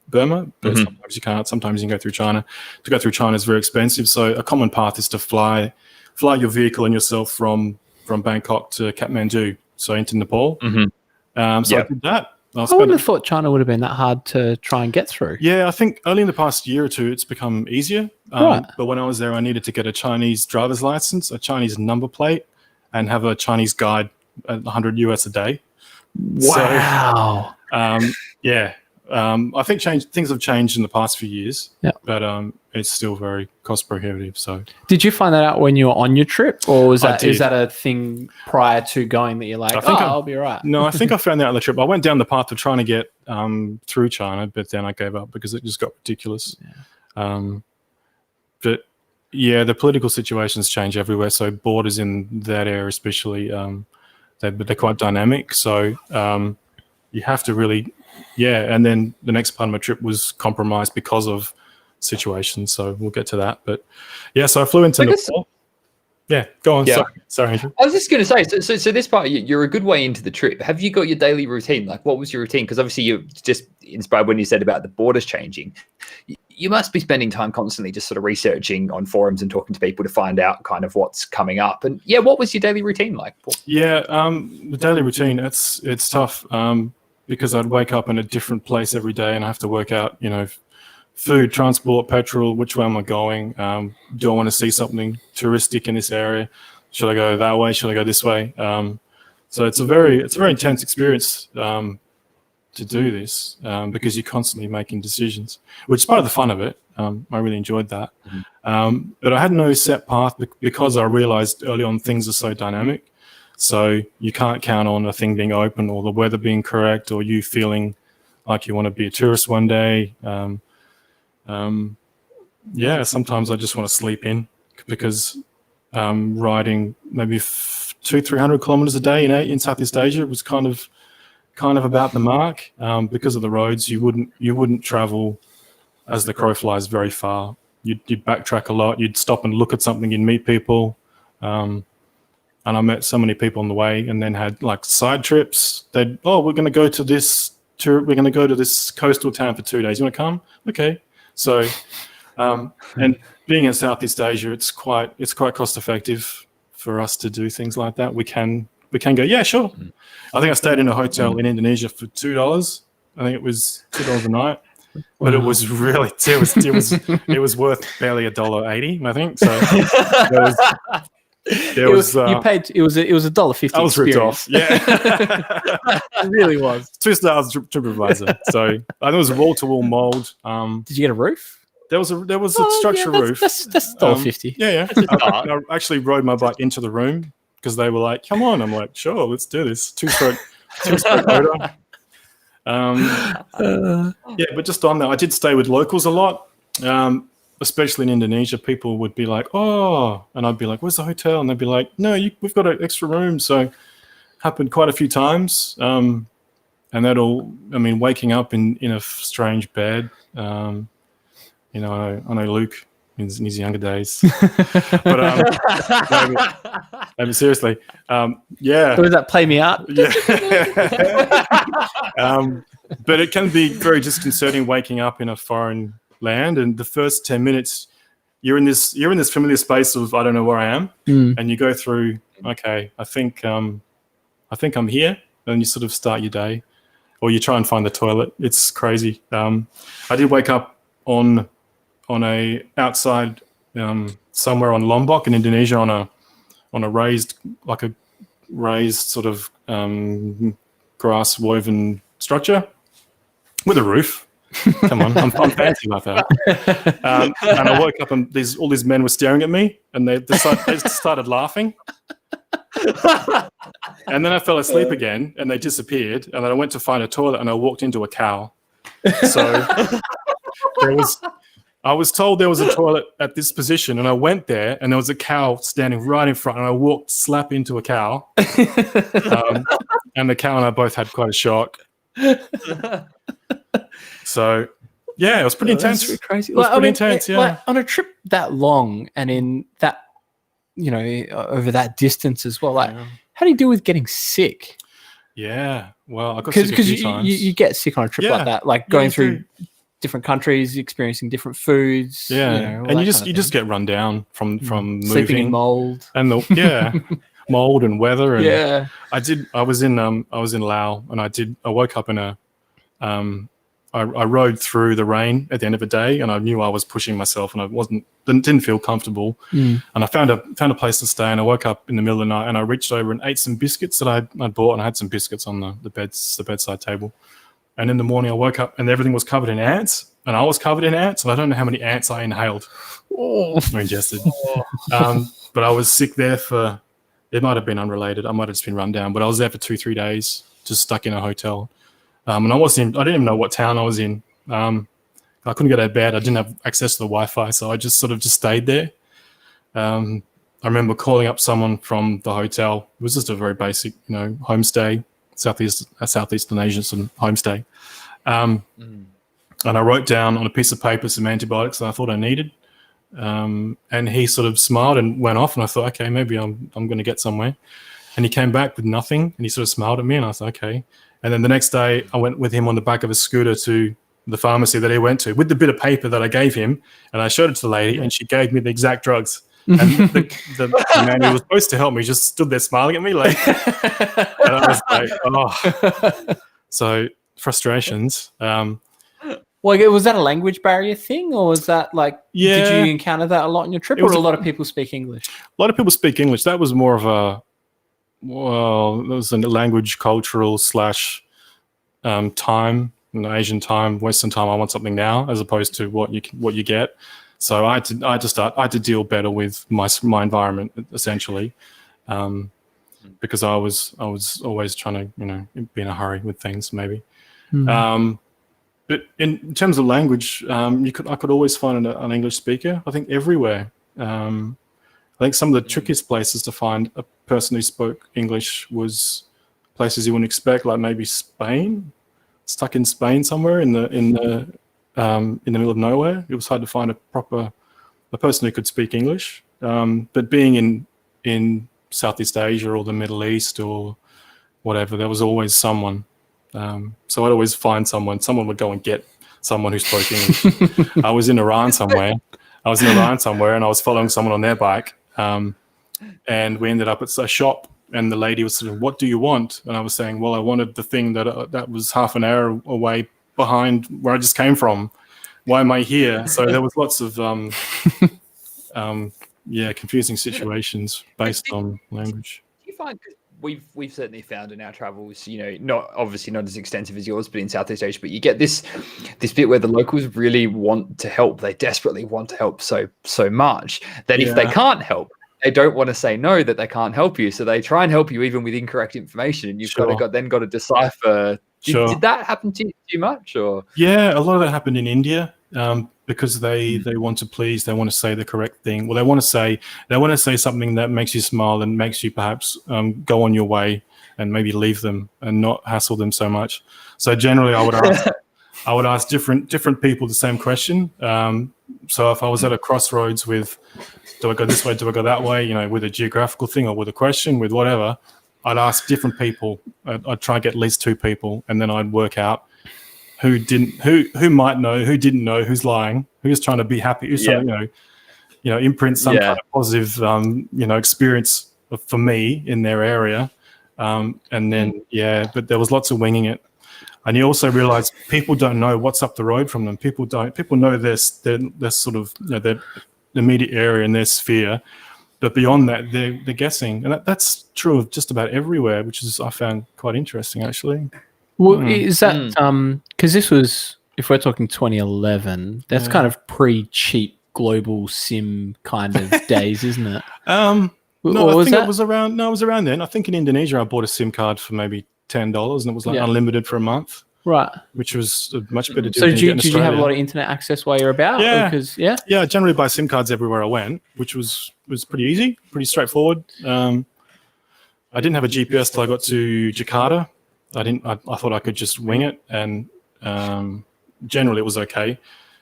Burma, but sometimes you can't. Sometimes you can go through China. To go through China is very expensive. So a common path is to fly your vehicle and yourself from Bangkok to Kathmandu, so into Nepal. I did that. I wouldn't have thought China would have been that hard to try and get through. Yeah, I think only in the past year or two it's become easier. Right. But when I was there, I needed to get a Chinese driver's license, a Chinese number plate, and have a Chinese guide at $100 a day. Wow. So, I think things have changed in the past few years, but it's still very cost prohibitive. So, did you find that out when you were on your trip, or is that a thing prior to going that you're like, I'll be all right? No, I think I found that on the trip. I went down the path of trying to get through China, but then I gave up because it just got ridiculous. But the political situations change everywhere. So borders in that area, especially, they're quite dynamic. So you have to really. Yeah, and then the next part of my trip was compromised because of situations. So we'll get to that. But so I flew into Nepal. Yeah, go on. Yeah. Sorry, Andrew. I was just going to say, so this part, you're a good way into the trip. Have you got your daily routine? Like, what was your routine? Because obviously you're just inspired when you said about the borders changing. You must be spending time constantly just sort of researching on forums and talking to people to find out kind of what's coming up. And what was your daily routine like? The daily routine, it's tough. Because I'd wake up in a different place every day and I have to work out, food, transport, petrol, which way am I going? Do I want to see something touristic in this area? Should I go that way? Should I go this way? So it's a very intense experience to to do this because you're constantly making decisions, which is part of the fun of it. I really enjoyed that. But I had no set path because I realized early on things are so dynamic. So you can't count on a thing being open or the weather being correct or you feeling like you want to be a tourist one day. Sometimes I just want to sleep in because riding maybe 200-300 kilometers a day in Southeast Asia was kind of about the mark. Because of the roads, you wouldn't travel as the crow flies very far. You'd backtrack a lot. You'd stop and look at something. You'd meet people. And I met so many people on the way, and then had like side trips. We're going to go to this tour. We're going to go to this coastal town for 2 days. You want to come? Okay. So, and being in Southeast Asia, it's quite cost effective for us to do things like that. We can go. Yeah, sure. I think I stayed in a hotel in Indonesia for $2. I think it was $2 a night. But it was really it was worth barely $1.80, I think. So you paid. It was $1.50. I was ripped off. Yeah, it really was. 2 stars TripAdvisor. So I think it was wall-to-wall mold. Did you get a roof? There was a structure roof. That's $1.50. Yeah. I actually rode my bike into the room because they were like, "Come on!" I'm like, "Sure, let's do this." Two-stroke motor. But just on that, I did stay with locals a lot, especially in Indonesia. People would be like, "Oh," and I'd be like, "Where's the hotel?" And they'd be like, "No, we've got an extra room." So happened quite a few times, and waking up in a strange bed. I know Luke in his younger days, but maybe seriously, yeah. So was that Play Me Out? Yeah. But it can be very disconcerting waking up in a foreign land, and the first 10 minutes you're in this familiar space of I don't know where I am, and you go through. Okay, I think I'm here, and you sort of start your day, or you try and find the toilet. It's crazy. I did wake up on a outside somewhere on Lombok in Indonesia on a raised sort of grass woven structure with a roof. Come on, I'm fancy like that. And I woke up and all these men were staring at me, and they started laughing. And then I fell asleep again, and they disappeared. And then I went to find a toilet, and I walked into a cow. So I was told there was a toilet at this position, and I went there, and there was a cow standing right in front, and I walked slap into a cow. And the cow and I both had quite a shock. So, yeah, it was pretty intense. That's pretty crazy. It was pretty intense, yeah. Like, on a trip that long and in that, over that distance as well, like, how do you deal with getting sick? Yeah, well, I got sick a few times. You get sick on a trip like that, like going through different countries, experiencing different foods. Yeah, and you just get run down from moving. Sleeping in mold. And mold and weather. And I was in Laos, and I woke up in I rode through the rain at the end of the day, and I knew I was pushing myself, and I didn't feel comfortable. And I found a place to stay, and I woke up in the middle of the night, and I reached over and ate some biscuits that I'd bought, and I had some biscuits on the bedside table. And in the morning, I woke up, and everything was covered in ants, and I was covered in ants, and I don't know how many ants I inhaled or ingested. But I was sick there for. It might have been unrelated. I might have just been run down, but I was there for 2-3 days, just stuck in a hotel. And I didn't even know what town I was in. I couldn't get out of bed. I didn't have access to the Wi-Fi, so I just stayed there. I remember calling up someone from the hotel. It was just a very basic, homestay, Southeast Asian sort of homestay. And I wrote down on a piece of paper some antibiotics that I thought I needed. And he sort of smiled and went off, and I thought, okay, maybe I'm going to get somewhere. And he came back with nothing, and he sort of smiled at me, and I thought, okay. And then the next day, I went with him on the back of a scooter to the pharmacy that he went to with the bit of paper that I gave him, and I showed it to the lady, and she gave me the exact drugs. And the man who was supposed to help me just stood there smiling at me, and I was like, oh. So frustrations. Well, was that a language barrier thing, or was that like? Yeah. Did you encounter that a lot on your trip, or a lot of people speak English? A lot of people speak English. That was more of a. Well, there was a language, cultural / time, Asian time, Western time. I want something now, as opposed to what you get. So I had to deal better with my environment, essentially, because I was always trying to be in a hurry with things, maybe. But in terms of language, I could always find an English speaker. I think everywhere. I think some of the trickiest places to find a person who spoke English was places you wouldn't expect, like maybe Spain. Stuck in Spain somewhere in the middle of nowhere. It was hard to find a person who could speak English. But being in Southeast Asia or the Middle East or whatever, there was always someone. So I'd always find someone. Someone would go and get someone who spoke English. I was in Iran somewhere, and I was following someone on their bike. And we ended up at a shop, and the lady was saying, "What do you want?" And I was saying, "Well, I wanted the thing that was half an hour away behind where I just came from. Why am I here?" So there was lots of confusing situations based on language. Do you find we've certainly found in our travels, not as extensive as yours, but in Southeast Asia, but you get this bit where the locals really want to help. They desperately want to help so much that if they can't help, they don't want to say no, that they can't help you. So they try and help you even with incorrect information, and you've got to decipher. Did that happen to you much? Or yeah, a lot of that happened in India. Because they want to please, they want to say the correct thing. Well, they want to say something that makes you smile and makes you perhaps go on your way and maybe leave them and not hassle them so much. So generally, I would ask different people the same question. So if I was at a crossroads with, do I go this way? Do I go that way? With a geographical thing or with a question, with whatever, I'd ask different people. I'd try and get at least two people, and then I'd work out who might know, who didn't know, who's lying, who's trying to be happy, who's trying to, imprint some kind of positive, experience for me in their area. And then, but there was lots of winging it. And you also realize people don't know what's up the road from them. People know their sort of, their immediate area and their sphere. But beyond that, they're guessing. And that's true of just about everywhere, which is, I found quite interesting, actually. Well, is that because this was, if we're talking 2011, that's kind of pre-cheap global SIM kind of days, isn't it? No, I think it was around. No, it was around then. I think in Indonesia, I bought a SIM card for maybe $10, and it was like unlimited for a month. Right, which was a much better deal. So did you have a lot of internet access while you're about? Yeah, yeah. I generally buy SIM cards everywhere I went, which was pretty easy, pretty straightforward. I didn't have a GPS till I got to Jakarta. I thought I could just wing it, and generally it was okay.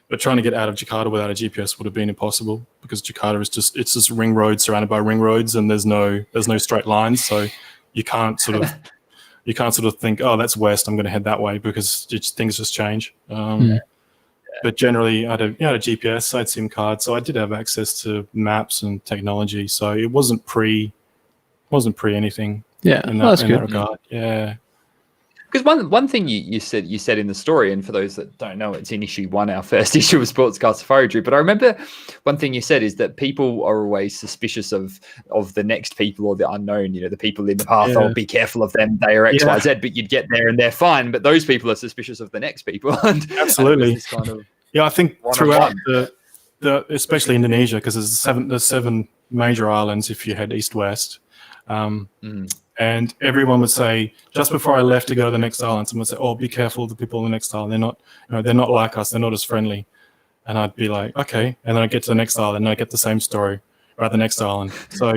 But trying to get out of Jakarta without a GPS would have been impossible, because Jakarta is just ring roads surrounded by ring roads, and there's no straight lines, so you can't sort of think, oh, that's west, I'm going to head that way, because things just change. But generally, I had a GPS, I had SIM card, so I did have access to maps and technology. So it wasn't pre anything. Yeah, in that regard. Yeah. Because one thing you said in the story, and for those that don't know, it's in issue 1, our first issue of Sportscar Safari, Drew. But I remember one thing you said is that people are always suspicious of the next people, or the unknown. The people in the path. Yeah. Oh, be careful of them. They are X, Y, Z. But you'd get there and they're fine. But those people are suspicious of the next people. Absolutely. Kind of I think throughout the especially Indonesia, because there's 7 major islands if you head east-west. And everyone would say, just before I left to go to the next island, someone would say, "Oh, be careful of the people on the next island. They're not like us. They're not as friendly." And I'd be like, "Okay." And then I get to the next island, and I get the same story about the next island. So,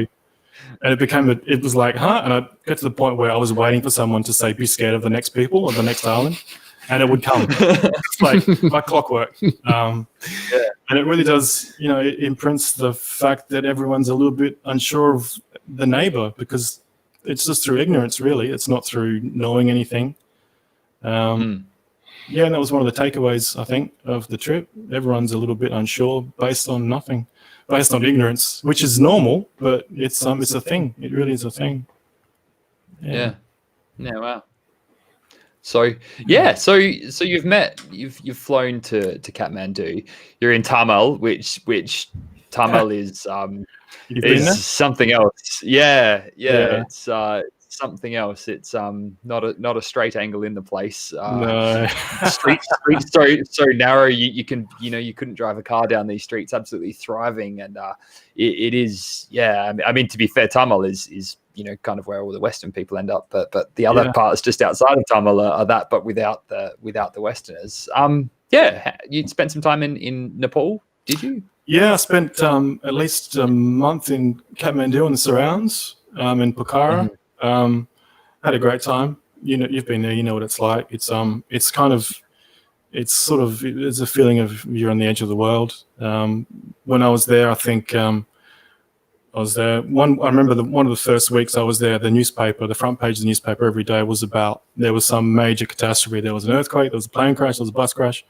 and it was like, huh? And I'd get to the point where I was waiting for someone to say, "Be scared of the next people or the next island," and it would come. It's like clockwork. And it really does, it imprints the fact that everyone's a little bit unsure of the neighbor, because it's just through ignorance, really. It's not through knowing anything. And that was one of the takeaways, I think, of the trip. Everyone's a little bit unsure based on nothing, based on ignorance, which is normal, but it's a thing. It really is a thing. Yeah. Wow. So you've flown to Kathmandu. You're in Tamil, which Tamil is something else. Yeah. It's something else. It's not a straight angle in the place. No. streets so narrow. You couldn't drive a car down these streets. Absolutely thriving, and it is. Yeah, I mean, to be fair, Timor is kind of where all the Western people end up. But the other parts just outside of Timor are that, but without the Westerners. Yeah, you spent some time in Nepal, did you? Yeah, I spent at least a month in Kathmandu and the surrounds, in Pokhara. Had a great time. You've been there. You know what it's like. It's it's a feeling of you're on the edge of the world. When I was there, I think I was there. I remember one of the first weeks I was there. The front page of the newspaper every day was about there was some major catastrophe. There was an earthquake. There was a plane crash. There was a bus crash.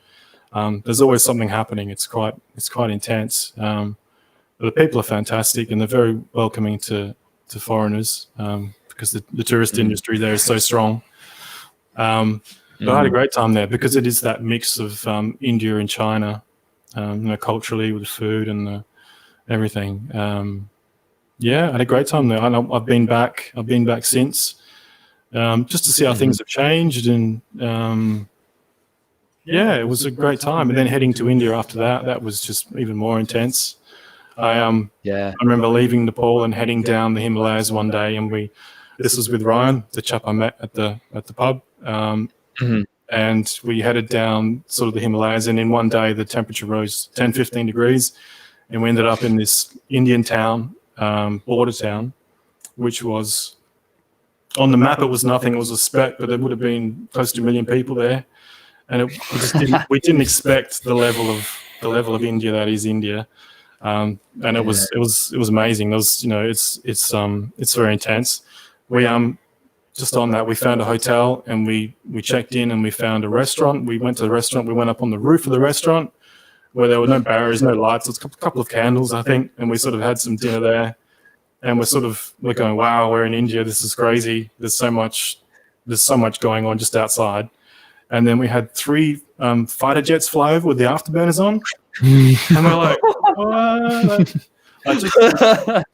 There's always something happening. It's quite intense. But the people are fantastic and they're very welcoming to foreigners because the tourist industry there is so strong. But I had a great time there because it is that mix of India and China, culturally with the food and everything. Yeah, I had a great time there. I've been back since just to see how things have changed and. Yeah, it was a great time. And then heading to India after that was just even more intense. I remember leaving Nepal and heading down the Himalayas one day, and this was with Ryan, the chap I met at the pub. And we headed down sort of the Himalayas, and in one day the temperature rose 10, 15 degrees, and we ended up in this Indian town, border town, which was on the map it was nothing, it was a speck, but there would have been close to 1 million people there. And we didn't expect the level of India that is India, and it was amazing. It was it's very intense. We just on that we found a hotel and we checked in and we found a restaurant. We went to the restaurant. We went up on the roof of the restaurant where there were no barriers, no lights. It was a couple of candles, I think, and we sort of had some dinner there. And we're going, wow, we're in India. This is crazy. There's so much going on just outside. And then we had 3 fighter jets fly over with the afterburners on. And we're like, what?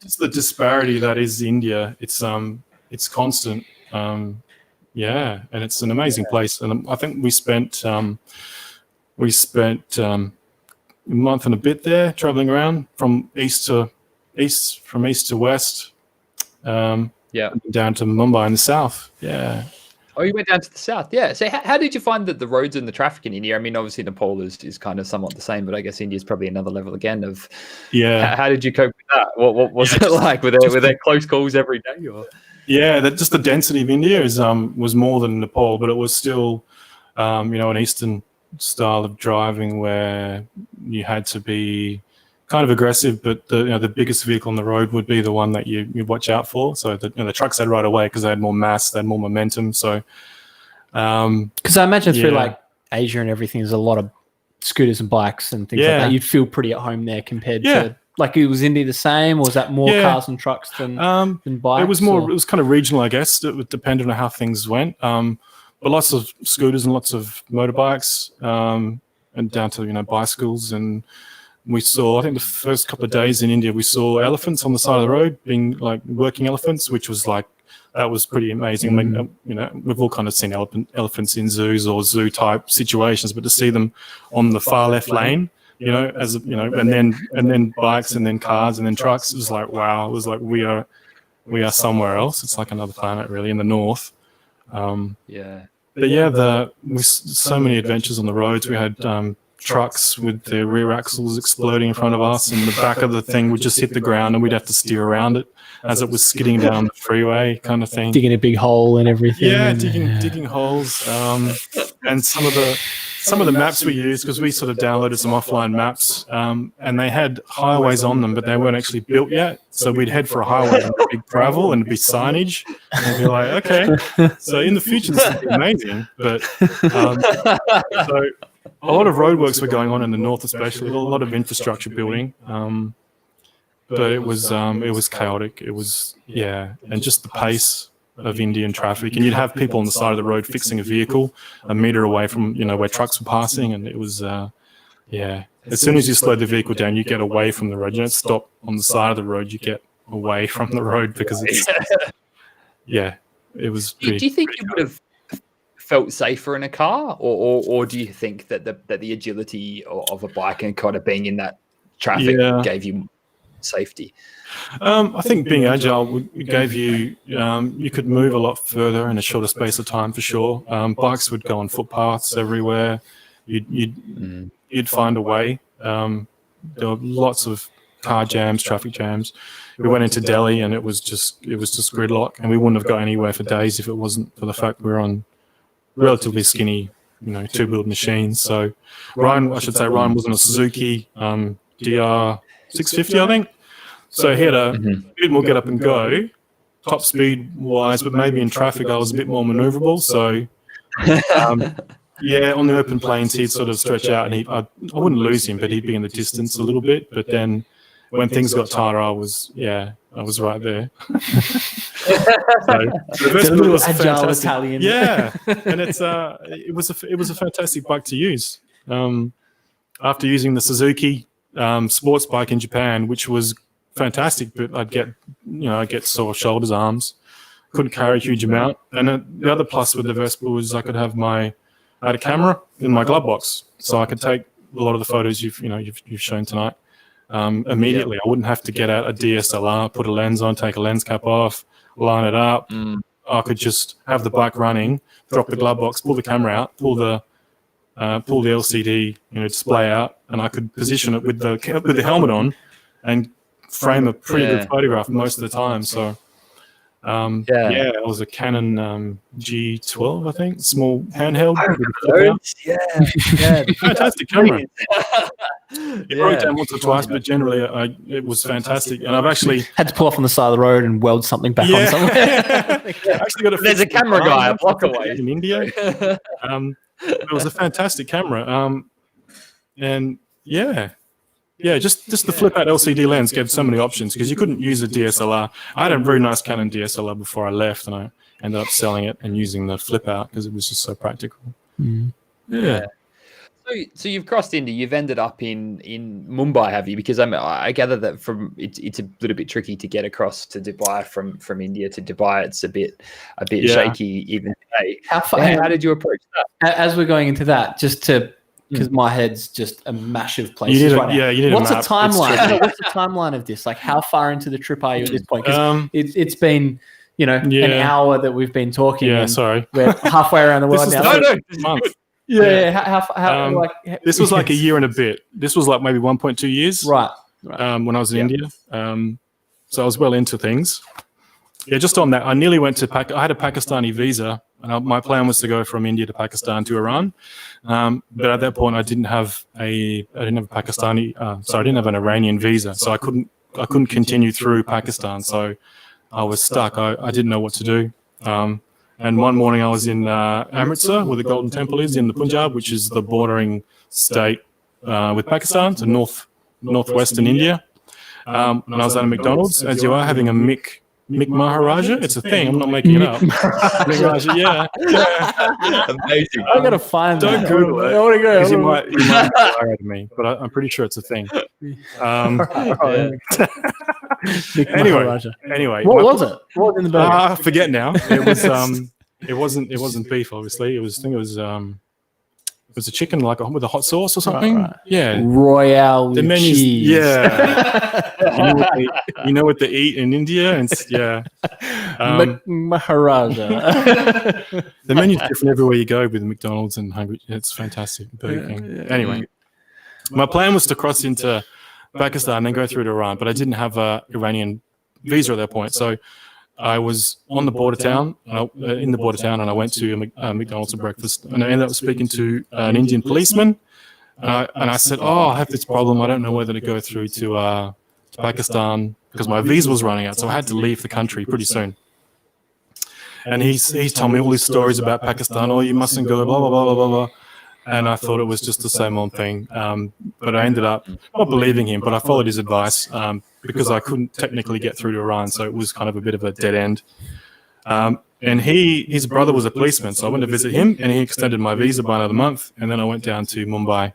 Just the disparity that is India. It's constant. And it's an amazing place. And I think we spent a month and a bit there, traveling around from east to west. Down to Mumbai in the south. Yeah. Oh, you went down to the south, yeah. So how did you find that the roads and the traffic in India? I mean, obviously Nepal is kind of somewhat the same, but I guess India is probably another level again of. Yeah. How did you cope with that? What was it like? Were there close calls every day? Or? Yeah, just the density of India was more than Nepal, but it was still, an Eastern style of driving where you had to be kind of aggressive, but the biggest vehicle on the road would be the one that you watch out for. So the trucks had right away because they had more mass, they had more momentum. So because I imagine through like Asia and everything, there's a lot of scooters and bikes and things like that. You'd feel pretty at home there compared to like it was India the same, or was that more cars and trucks than bikes? It was more. It was kind of regional, I guess. It would depend on how things went. But lots of scooters and lots of motorbikes, and down to bicycles. And we saw, I think the first couple of days in India, we saw elephants on the side of the road, being like working elephants, which was like, that was pretty amazing. I mean, we've all kind of seen elephants in zoos or zoo type situations, but to see them on the far left lane, and then bikes and then cars and then trucks, it was like, wow, it was like we are somewhere else. It's like another planet really in the north. But so many adventures on the roads. We had trucks with their rear axles exploding in front of us, and the back of the thing would just hit the ground and we'd have to steer around it as it was skidding down the freeway kind of thing. Digging a big hole and everything. Yeah, digging holes. And some of the maps we used, because we sort of downloaded some offline maps, and they had highways on them, but they weren't actually built yet. So we'd head for a highway and big gravel and be signage, and we'd be like, okay. So in the future, this would be amazing. But so a lot of roadworks were going on in the north, especially a lot of infrastructure building. But it was chaotic. It was and just the pace of Indian traffic, and you'd have people on the side of the road fixing a vehicle a meter away from where trucks were passing, and it was as soon as you slow the vehicle down, you get away from the road. You don't stop on the side of the road, you get away from the road because it's was. Do you think you would have felt safer in a car, or do you think that the agility of a bike and kind of being in that traffic gave you safety? I think being agile gave you you could move a lot further in a shorter space of time for sure. Bikes would go on footpaths everywhere. You'd find a way. There were lots of car jams, traffic jams. We went into Delhi and it was just gridlock, and we wouldn't have got anywhere for days if it wasn't for the fact we were on relatively skinny, two-wheeled machines. So Ryan was on a Suzuki DR 650, I think. So he had a bit more get up and go, top speed wise, but maybe in traffic I was a bit more maneuverable. So on the open plains he'd sort of stretch out, and I wouldn't lose him, but he'd be in the distance a little bit. But then when things got tighter, I was right there. So the Vespa was agile Italian. Yeah, and it was a fantastic bike to use. After using the Suzuki sports bike in Japan, which was fantastic, but I'd get sore shoulders, arms, couldn't carry a huge amount. And the other plus with the Vespa was I had a camera in my glove box, so I could take a lot of the photos you've shown tonight immediately. I wouldn't have to get out a DSLR, put a lens on, take a lens cap off, line it up. I could just have the bike running, drop the glove box, pull the camera out, pull the LCD display out, and I could position it with the helmet on and frame a pretty good photograph most of the time. So it was a Canon G12, I think, small handheld. Fantastic camera. It broke down once or twice, but generally it was fantastic. And I've actually had to pull off on the side of the road and weld something back on somewhere. Actually There's a camera guy a block away in India. It was a fantastic camera. Just the flip out LCD lens gave so many options because you couldn't use a DSLR. I had a very nice Canon DSLR before I left, and I ended up selling it and using the flip out because it was just so practical. Yeah. So you've crossed India. You've ended up in Mumbai, have you? Because I gather that it's a little bit tricky to get across to Dubai from India to Dubai. It's a bit shaky even today. How did you approach that? As we're going into that, just to. Because my head's just a mash of places right now. You need What's a the map. timeline? What's the timeline of this? Like, how far into the trip are you at this point? Because it's been, an hour that we've been talking. Yeah, sorry. We're halfway around the world now. Month. How this was like a year and a bit. This was like maybe 1.2 years. Right. When I was in India. So I was well into things. Yeah, just on that, I nearly went to I had a Pakistani visa, and my plan was to go from India to Pakistan to Iran. But at that point, I didn't have a Pakistani. I didn't have an Iranian visa, so I couldn't continue through Pakistan. So I was stuck. I didn't know what to do. And one morning, I was in Amritsar, where the Golden Temple is in the Punjab, which is the bordering state with Pakistan, so northwestern India. And I was at a McDonald's, as you are, having a Mick Maharaja. It's a thing. I'm not making it up. Maharaja, yeah. Amazing. I gotta find Don't that. Google it. I want to go. You might be tired of me, but I'm pretty sure it's a thing. Anyway. What was it? What was in the burger? I forget now. It was it wasn't beef, obviously. It was a chicken with a hot sauce or something. Right. Yeah. Royale The menu's cheese. Yeah. you know what they eat in India, and Maharaja. the menu's different everywhere you go with McDonald's and Hungry. It's fantastic. Burger King. Anyway, my plan was to cross into Pakistan and then go through to Iran, but I didn't have a Iranian visa at that point, so I was on the border town, and I went to McDonald's for breakfast, and I ended up speaking to an Indian policeman, and I said, I have this problem. I don't know whether to go through to Pakistan because my visa was running out, so I had to leave the country pretty soon. And he's told me all these stories about Pakistan. Oh, you mustn't go, blah, blah, blah, blah, blah, blah. And I thought it was just the same old thing. But I ended up not believing him, but I followed his advice because I couldn't technically get through to Iran. So it was kind of a bit of a dead end. And his brother was a policeman. So I went to visit him, and he extended my visa by another month. And then I went down to Mumbai.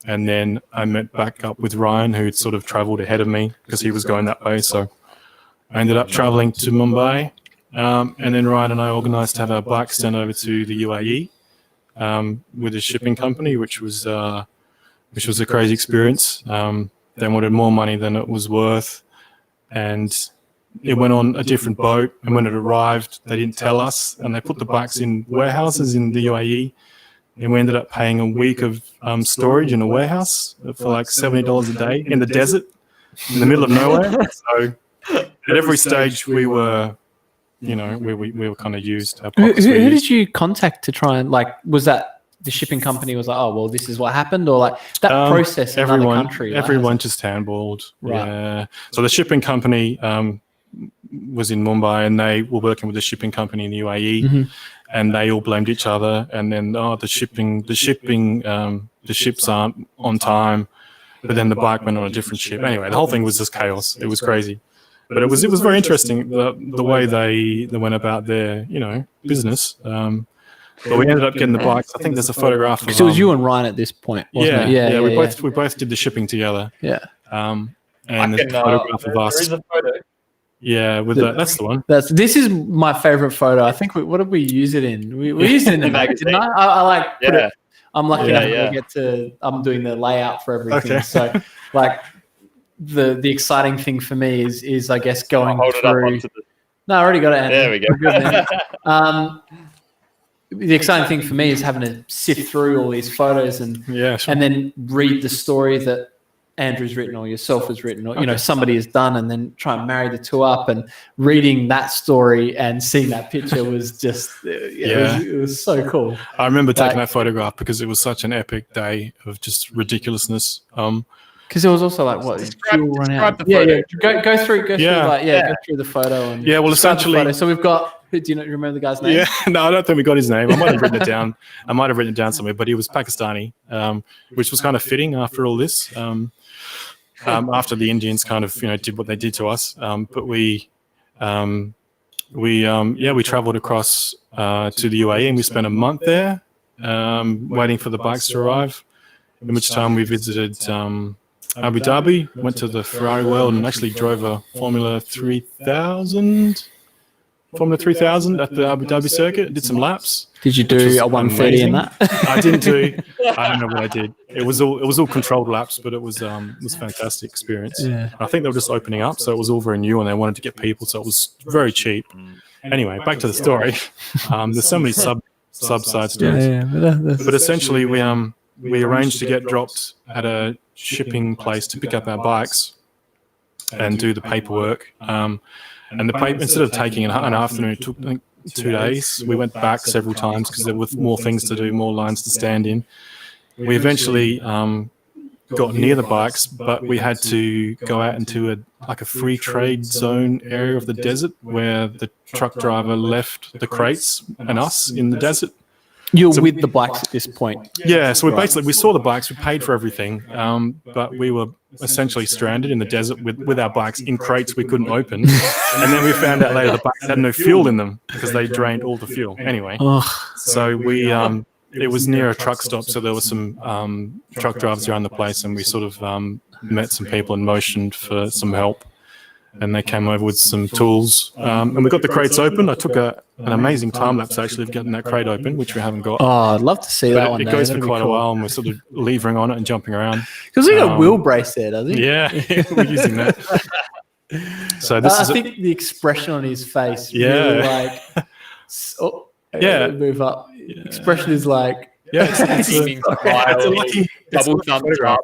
And then I met back up with Ryan, who'd sort of traveled ahead of me because he was going that way. So I ended up traveling to Mumbai. And then Ryan and I organised to have our bikes sent over to the UAE with a shipping company, which was a crazy experience. They wanted more money than it was worth, and it went on a different boat. And when it arrived, they didn't tell us, and they put the bikes in warehouses in the UAE. And we ended up paying a week of storage in a warehouse for like $70 a day in the desert, in the middle of nowhere. So at every stage, we were, we were kind of used. Who did you contact to try and was that the shipping company was like, oh, well, this is what happened, or like that process in another country? Everyone just handballed. Right. Yeah. So the shipping company was in Mumbai, and they were working with the shipping company in the UAE, and they all blamed each other. And then, the ships aren't on time, but then the bike went on a different ship. Anyway, the whole thing was just chaos. It was crazy. But it was very interesting the way they went about their business. But we ended up getting the bikes. I think there's a photograph. Because it was you and Ryan at this point, wasn't it? Yeah. We both did the shipping together. Yeah. And there's a photograph of us. There is a photo. Yeah, that's the one. This is my favorite photo. I think what did we use it in? We used it in the magazine. I put it. I'm lucky enough to I'm doing the layout for everything. Okay. So the exciting thing for me is I guess going through. No, I already got it. There we go. Good, the exciting thing for me is having to sift through all these photos and then read the story that Andrew's written or yourself has written or somebody has done, and then try and marry the two up. And reading that story and seeing that picture was just it was so cool. I remember taking that photograph because it was such an epic day of just ridiculousness. Because it was also fuel run out. Go through go through the photo and well, essentially. So we've got. Do you remember the guy's name? Yeah, no, I don't think we got his name. I might have written it down. Somewhere, but he was Pakistani, which was kind of fitting after all this. After the Indians kind of did what they did to us, but we traveled across to the UAE, and we spent a month there waiting for the bikes to arrive. In which time we visited Abu Dhabi, went to the Ferrari World, and actually drove a Formula 3000 at the Abu Dhabi circuit. Did some laps. Did you do a 130 in that? I didn't do. I don't know what I did. It was all controlled laps, but it was a fantastic experience. Yeah. I think they were just opening up, so it was all very new, and they wanted to get people, so it was very cheap. Anyway, back to the story. There's so many side stories. But essentially, we arranged to get dropped at a shipping place to pick up our bikes and do the paperwork. And the paper, instead of taking an afternoon, it took 2 days. We went back several times because there were more things to do, more lines to stand in. We eventually got near the bikes, but we had to go out into a free trade zone area of the desert where the truck driver left the crates and us in the desert. You're with the bikes at this point. Yeah, so we saw the bikes, we paid for everything, but we were essentially stranded in the desert with our bikes in crates we couldn't open. And then we found out later the bikes had no fuel in them because they drained all the fuel. Anyway, so we it was near a truck stop, so there were some truck drivers around the place, and we sort of met some people and motioned for some help. And they came over with some tools, and we got the crates open. I took an amazing time lapse actually of getting that crate open, which we haven't got. Oh, I'd love to see that one. It goes for quite a while, and we're sort of levering on it and jumping around. Because we got a wheel brace there, doesn't he? Yeah, we're using that. So I think the expression on his face, really move up. Yeah. Expression is like. Yeah, it's a lucky double thumbs up.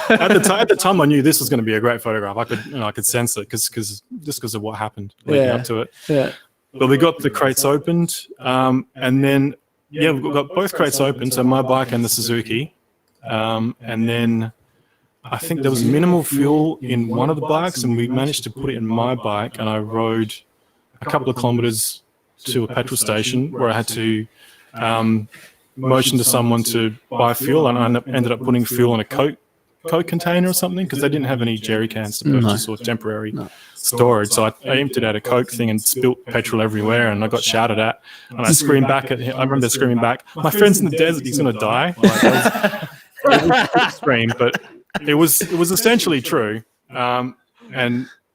At the time, I knew this was going to be a great photograph. I could sense it because of what happened leading up to it. Yeah. But we got the crates opened, and then we got both crates open. So my bike and the Suzuki, and then I think there was minimal fuel in one of the bikes, and we managed to put it in my bike. And I rode a couple of kilometers to a petrol station where I had to. Motion to someone to buy fuel, and I ended up putting fuel in a Coke container or something because they didn't have any jerry cans to purchase or temporary storage. So I emptied out a Coke thing and spilt petrol everywhere, and I got shouted at, and I screamed back at him. I remember screaming back, "My friend's in the desert, he's going to die." It was extreme, but it was essentially true. And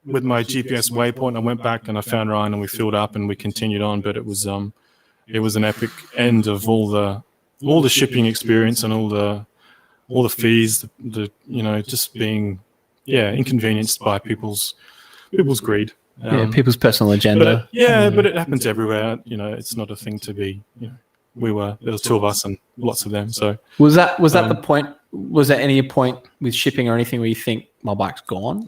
with my GPS waypoint. I went back and I found Ryan, and we filled up and we continued on. But it was an epic end of all the shipping experience and all the fees. The just being inconvenienced by people's greed. People's personal agenda. But it happens everywhere. It's not a thing to be. There was two of us and lots of them. So was that the point? Was there any point with shipping or anything where you think my bike's gone?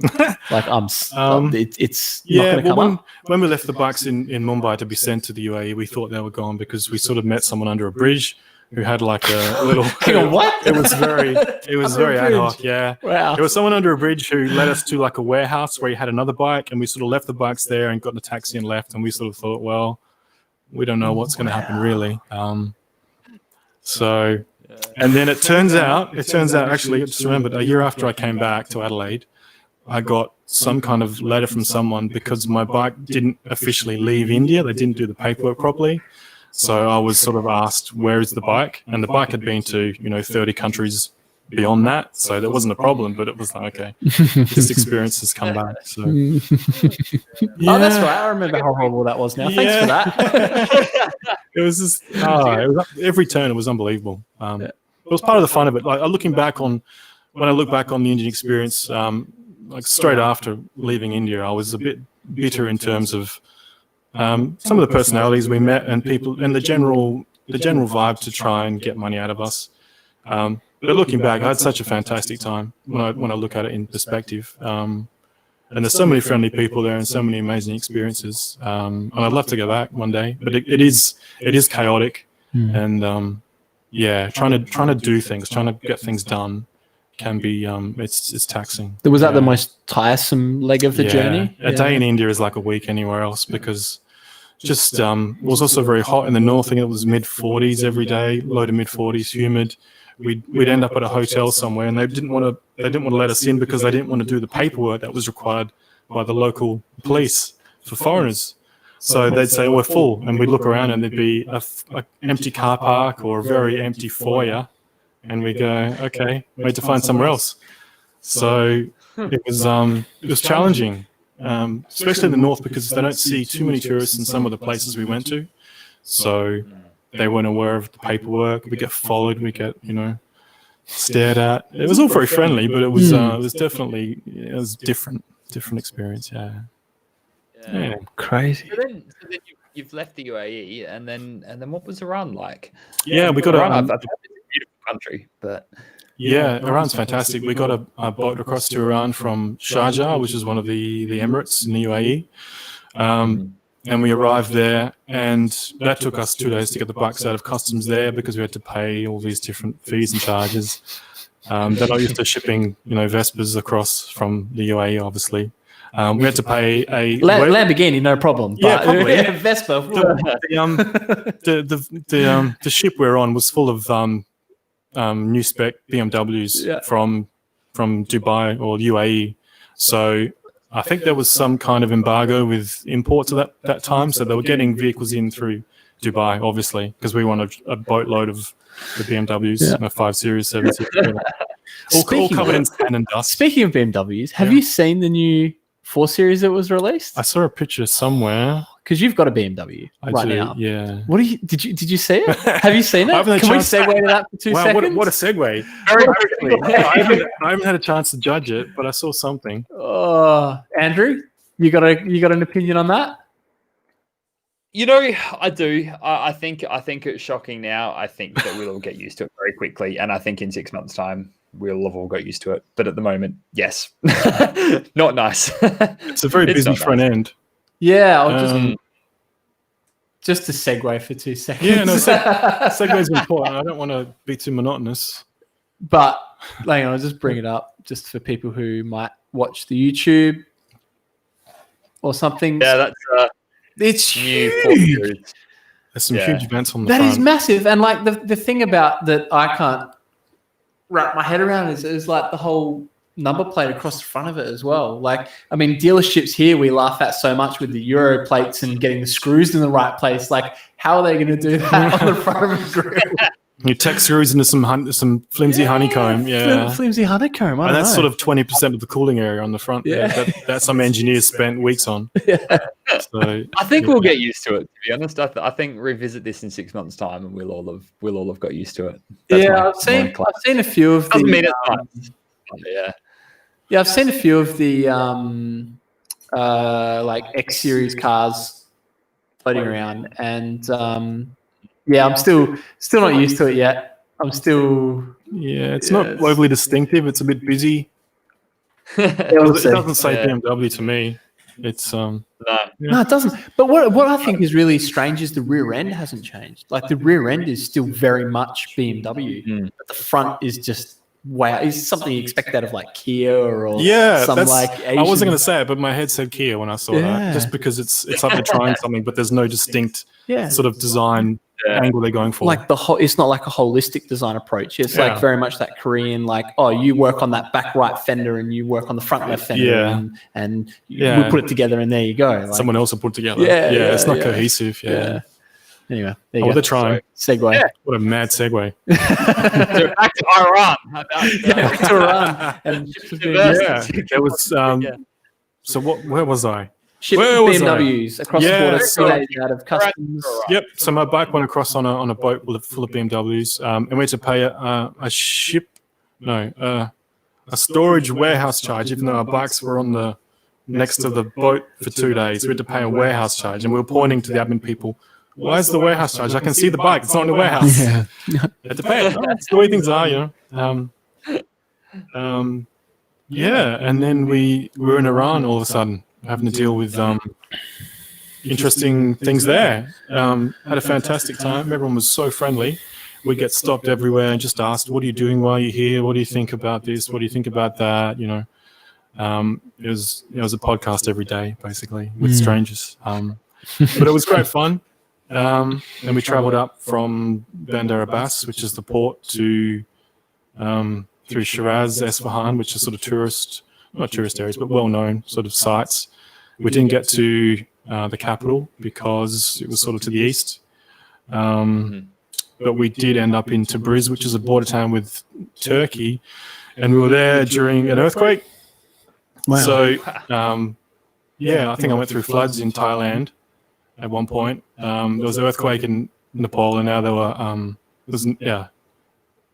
Like it's not going to come up? When we left the bikes in Mumbai to be sent to the UAE, we thought they were gone because we sort of met someone under a bridge who had like a little. Hang on, what? It was very ad hoc. Yeah. Wow. It was someone under a bridge who led us to like a warehouse where he had another bike, and we sort of left the bikes there and got in a taxi and left, and we sort of thought, well, we don't know what's going to happen really. And then it turns out actually, I just remembered, a year after I came back to Adelaide, I got some kind of letter from someone because my bike didn't officially leave India. They didn't do the paperwork properly. So I was sort of asked, where is the bike? And the bike had been to, 30 countries beyond that. So that wasn't a problem, but it was like, okay, this experience has come back. So Oh, that's right. I remember how horrible that was now. Thanks for that. It was just, every turn, it was unbelievable. It was part of the fun of it. Like when I look back on the Indian experience, like straight after leaving India, I was a bit bitter in terms of some of the personalities we met and people and the general vibe to try and get money out of us. But looking back, I had such a fantastic time when I look at it in perspective. And there's so many friendly people there and so many amazing experiences. And I'd love to go back one day, but it is chaotic. And trying to do things, trying to get things done can be it's taxing. Was that the most tiresome leg of the journey? A day in India is like a week anywhere else because just it was also very hot in the north. I think it was mid-40s every day, low to mid-40s, humid. We'd end up at a hotel somewhere, and they didn't want to let us in because they didn't want to do the paperwork that was required by the local police for foreigners. So they'd say, we're full, and we'd look around and there'd be a empty car park or a very empty foyer, and we go, okay, we need to find somewhere else. So it was challenging, especially in the north because they don't see too many tourists in some of the places we went to. So they weren't aware of the paperwork. We get followed. We get, stared at. It was all very friendly, but it was definitely different experience. Yeah. Crazy. So then you've left the UAE, and then what was Iran like? Yeah, we got Iran. It's a beautiful country, but Iran's fantastic. We got a boat across to Iran from Sharjah, which is one of the Emirates in the UAE. And we arrived there, and that took us 2 days to get the bikes out of customs there because we had to pay all these different fees and charges. They're not used to shipping, Vespas across from the UAE, obviously. We had to pay a Lamborghini, no problem. Yeah, probably. Yeah. Vespa. The ship we were on was full of new spec BMWs from Dubai or UAE. So I think there was some kind of embargo with imports at that time, so they were getting vehicles in through Dubai, obviously, because we wanted a boatload of the BMWs, a 5 Series, 7 Series, all covered in sand and dust. Speaking of BMWs, have you seen the new 4 Series that was released? I saw a picture somewhere. Because you've got a BMW now. Yeah. What did you see it? Have you seen it? Can we segue to that for 2 seconds? What a segue! Very quickly. I haven't had a chance to judge it, but I saw something. Andrew, you got an opinion on that? I do. I think it's shocking now. I think that we'll all get used to it very quickly, and I think in 6 months' time we'll have all got used to it. But at the moment, yes, not nice. It's a very busy front end. Yeah, I'll just to segue for 2 seconds. Yeah, no, segue's important. I don't want to be too monotonous. But hang on, I'll just bring it up just for people who might watch the YouTube or something. Yeah, it's huge. There's some huge events on the front. That is massive. And like the thing about that I can't wrap my head around is like the whole number plate across the front of it as well. Like, I mean, dealerships here we laugh at so much with the Euro plates and getting the screws in the right place. Like, how are they going to do that on the front of a grill? You tech screws into some flimsy honeycomb, flimsy honeycomb. And that's sort of 20% of the cooling area on the front. Yeah. That some engineers spent weeks on. So I think we'll get used to it. To be honest, I think revisit this in 6 months' time, and we'll all have got used to it. I've seen a few of Doesn't the. mean it's nice. Yeah, I've seen a few of the like X series cars floating around, and I'm still not used to it yet. I'm still. Yeah, it's not overly distinctive. It's a bit busy. It doesn't say BMW to me. It's No, it doesn't. But what I think is really strange is the rear end hasn't changed. Like the rear end is still very much BMW, but the front is just is something you expect out of like Kia or some like Asian. I wasn't going to say it, but my head said Kia when I saw that, just because it's like they're trying something, but there's no distinct sort of design angle they're going for. Like it's not like a holistic design approach. It's like very much that Korean, like, oh, you work on that back right fender and you work on the front left fender, and we put it together and there you go. Like, someone else will put it together. It's not cohesive. Anyway, there you go. They're trying. Segue. Yeah. What a mad segue. Back to Iran. Back to Iran. And there was. So where was I? Shipping BMWs across the border, 2 days out of customs. Yep. So my bike went across on a boat full of BMWs, and we had to pay a storage warehouse charge, even though our bikes were on the next to the boat for 2 days. We had to pay a warehouse charge, and we were pointing to the admin people. Why is the warehouse charge? I can see the bike. It's not in the warehouse. Yeah. You have to pay it. That's the way things are, you know. And then we were in Iran all of a sudden, having to deal with interesting things there. Had a fantastic time. Everyone was so friendly. We get stopped everywhere and just asked, "What are you doing while you're here? What do you think about this? What do you think about that?" You know, it was a podcast every day, basically, with strangers. But it was great fun. And we travelled up from Bandar Abbas, which is the port, to through Shiraz, Esfahan, which is sort of not tourist areas, but well-known sort of sites. We didn't get to the capital because it was sort of to the east. But we did end up in Tabriz, which is a border town with Turkey, and we were there during an earthquake. Wow. So, I think I went through floods in Thailand at one point. There was an earthquake in Nepal, and now there were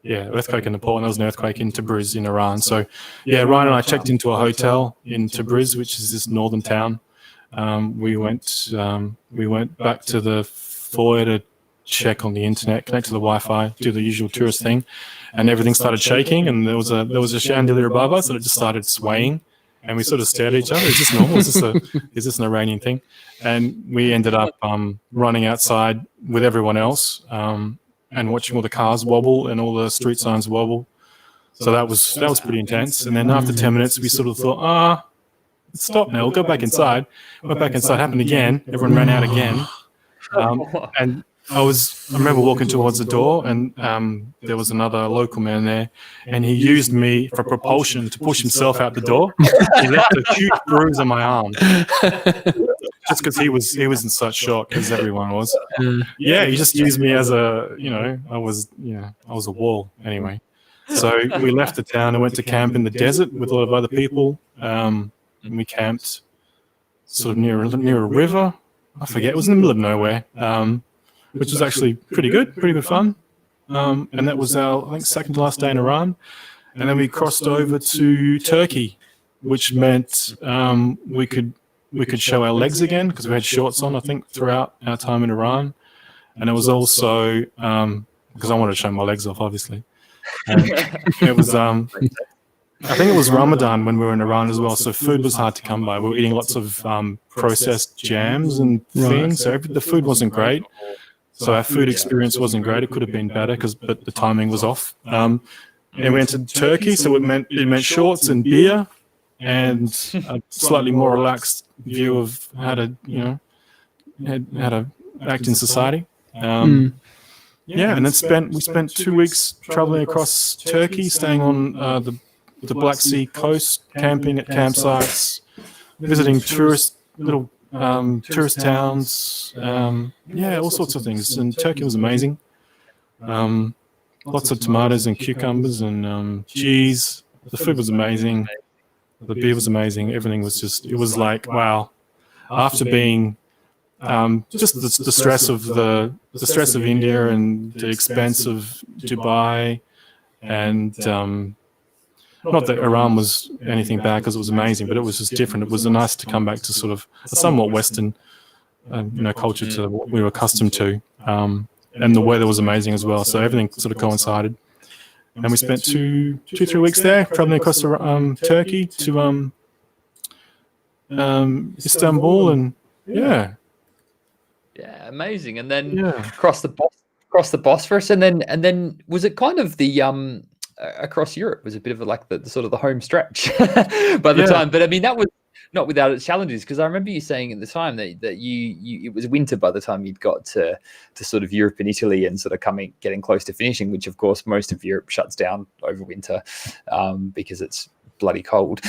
earthquake in Nepal, and there was an earthquake in Tabriz in Iran. So, Ryan and I checked into a hotel in Tabriz, which is this northern town. We went back to the foyer to check on the internet, connect to the Wi-Fi, do the usual tourist thing, and everything started shaking. And there was a chandelier above us, and it just started swaying. And we sort of stared at each other. Is this normal? Is this an Iranian thing? And we ended up running outside with everyone else and watching all the cars wobble and all the street signs wobble. So that was pretty intense. And then after 10 minutes, we sort of thought, stop now. We'll go back inside. Went back inside. Happened again. Everyone ran out again. And I remember walking towards the door, and there was another local man there, and he used me for propulsion to push himself out the door. He left a huge bruise on my arm, just because he was in such shock, as everyone was. Yeah, he just used me as I was a wall anyway. So we left the town and went to camp in the desert with a lot of other people. And we camped sort of near a river. I forget. It was in the middle of nowhere. Which was actually pretty good fun. And that was our, I think, second to last day in Iran. And then we crossed over to Turkey, which meant we could show our legs again, because we had shorts on, I think, throughout our time in Iran. And it was also, because I wanted to show my legs off, obviously. It was, I think it was Ramadan when we were in Iran as well, so food was hard to come by. We were eating lots of processed jams and things, so the food wasn't great. So our food experience wasn't great. It could have been better, but the timing was off. And we entered Turkey, so it meant shorts and beer, and a slightly more relaxed view of how to act in society. And then we spent 2 weeks traveling across Turkey, staying on the Black Sea coast, camping at campsites, visiting little tourist towns, all sorts of things. And Turkey was amazing. lots of tomatoes and cucumbers and cheese. The food was amazing. The beer was amazing. Everything was just, it was like, wow. After being just the stress of the stress of India and the expense of Dubai, and not that Iran was anything bad because it was amazing, but it was just different. It was nice to come back to sort of a somewhat Western, culture to what we were accustomed to, and the weather was amazing as well. So everything sort of coincided, and we spent 2-3 weeks there, traveling across Turkey to Istanbul, and yeah, amazing. And then across the Bosphorus, and then was it kind of the across Europe was a bit of the sort of the home stretch by the time. But I mean, that was not without its challenges, because I remember you saying at the time that you it was winter by the time you'd got to sort of Europe and Italy and sort of getting close to finishing, which of course most of Europe shuts down over winter because it's bloody cold.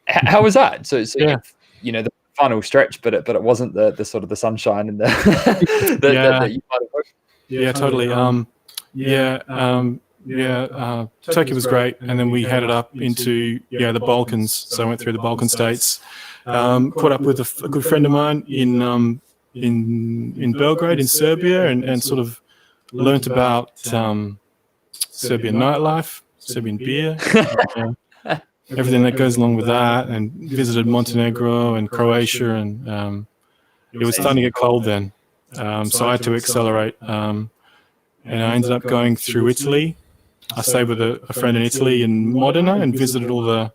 How was that? So the final stretch, but it wasn't the sort of the sunshine and the that you might have hoped. Yeah, totally. Turkey was great, and then we headed up into the Balkans. So I went through the Balkan states, caught up with a good friend of mine in Belgrade in Serbia, and sort of learnt about Serbian nightlife, Serbian beer, everything that goes along with that, and visited Montenegro and Croatia, and it was starting to get cold then, so I had to accelerate, and I ended up going through Italy. I stayed with a friend in Italy in Modena and visited all the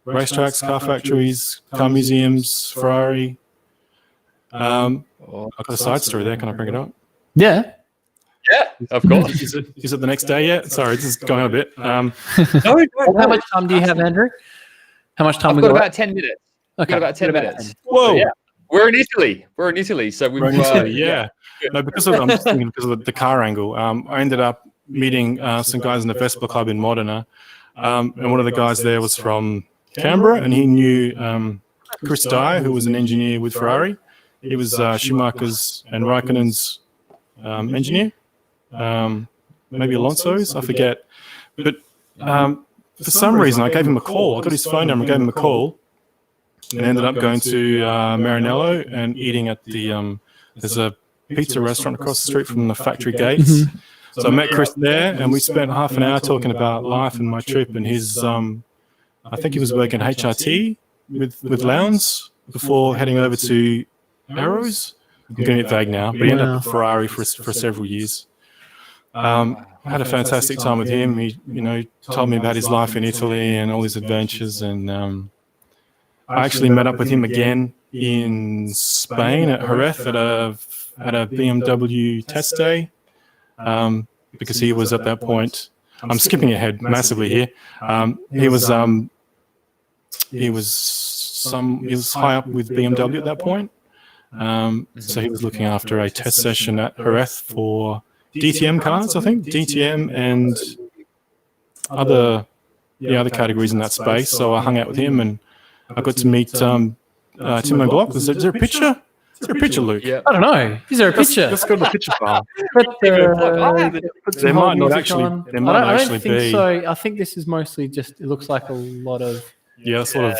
racetracks, car factories, car museums, Ferrari. I've got a side story there. Can I bring it up? Yeah. Yeah, of course. Is it the next day yet? Sorry, this is going on a bit. How much time do you have, Andrew? How much time? I've got about 10 minutes. Okay. Got about 10 minutes. Whoa. So, yeah. We're in Italy. So we're in Italy, yeah. No, I'm just thinking because of the car angle. I ended up meeting some guys in the Vespa club in Modena, and one of the guys there was from Canberra, and he knew Chris Dyer, who was an engineer with Ferrari. He was Schumacher's and Raikkonen's engineer, maybe Alonso's, I forget. But for some reason, I gave him a call. I got his phone number, gave him a call, and ended up going to Maranello and eating at the there's a pizza restaurant across the street from the factory gates. Mm-hmm. So I met Chris there, and we spent half an hour talking about life and my trip, and his I think he was working HRT with Lowndes before heading over to Arrows. I'm getting it vague now, but he ended up at Ferrari for several years. I had a fantastic time with him. He, told me about his life in Italy and all his adventures, and I actually met up with him again in Spain at Jerez at a BMW test day, because he was at that point. I'm skipping ahead massively here. He was high up with BMW at that point. So he was looking after a test session at Jerez for DTM cars, I think, DTM and other categories in that space. So I hung out with him, and I got to meet Timor Glock. Is there a picture? Is there a picture, Luke? Yeah. I don't know. Is there a picture? Let's go to the picture file. There might not actually be. I don't think so. I think this is mostly just, it looks like a lot of... Yeah, sort of...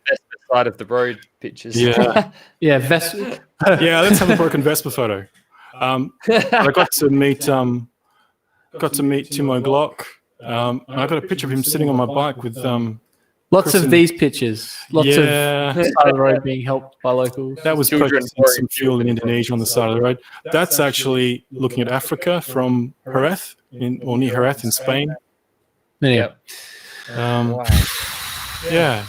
Vespa side of the road pictures. Yeah. Yeah, Vespa. Yeah, let's have a broken Vespa photo. I got to meet Timor Glock. And I got a picture of him sitting on my bike with... Lots of these pictures. Lots of the side of the road being helped by locals. That was purchasing some fuel in Indonesia on the side of the road. That's actually looking at Africa from Jerez, or near Jerez in Spain. Yeah. Wow. Yeah.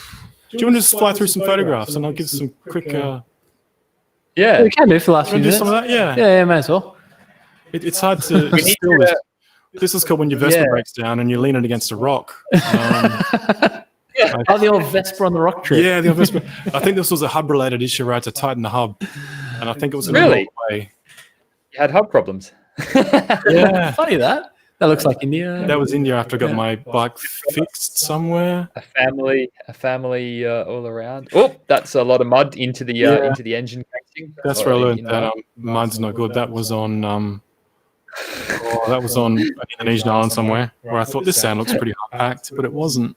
Do you want to just fly through some photographs and I'll give some quick... Yeah, we can do for the last few minutes. Some of that? Yeah. Yeah, may as well. It's hard to still this. This is called when your Vespa breaks down and you're leaning against a rock. The old Vespa on the rock trip. Yeah, the old Vespa. I think this was a hub-related issue where I had to tighten the hub. And I think it was in really? way. You had hub problems. Yeah. Funny that. That looks like India. That was India after I got my bike fixed somewhere. A family all around. Oh, that's a lot of mud into the engine casing. That's where I learned that mud's not good. That was on Oh, that was on an Indonesian island somewhere where I thought this sand looks pretty hard-packed, but it wasn't.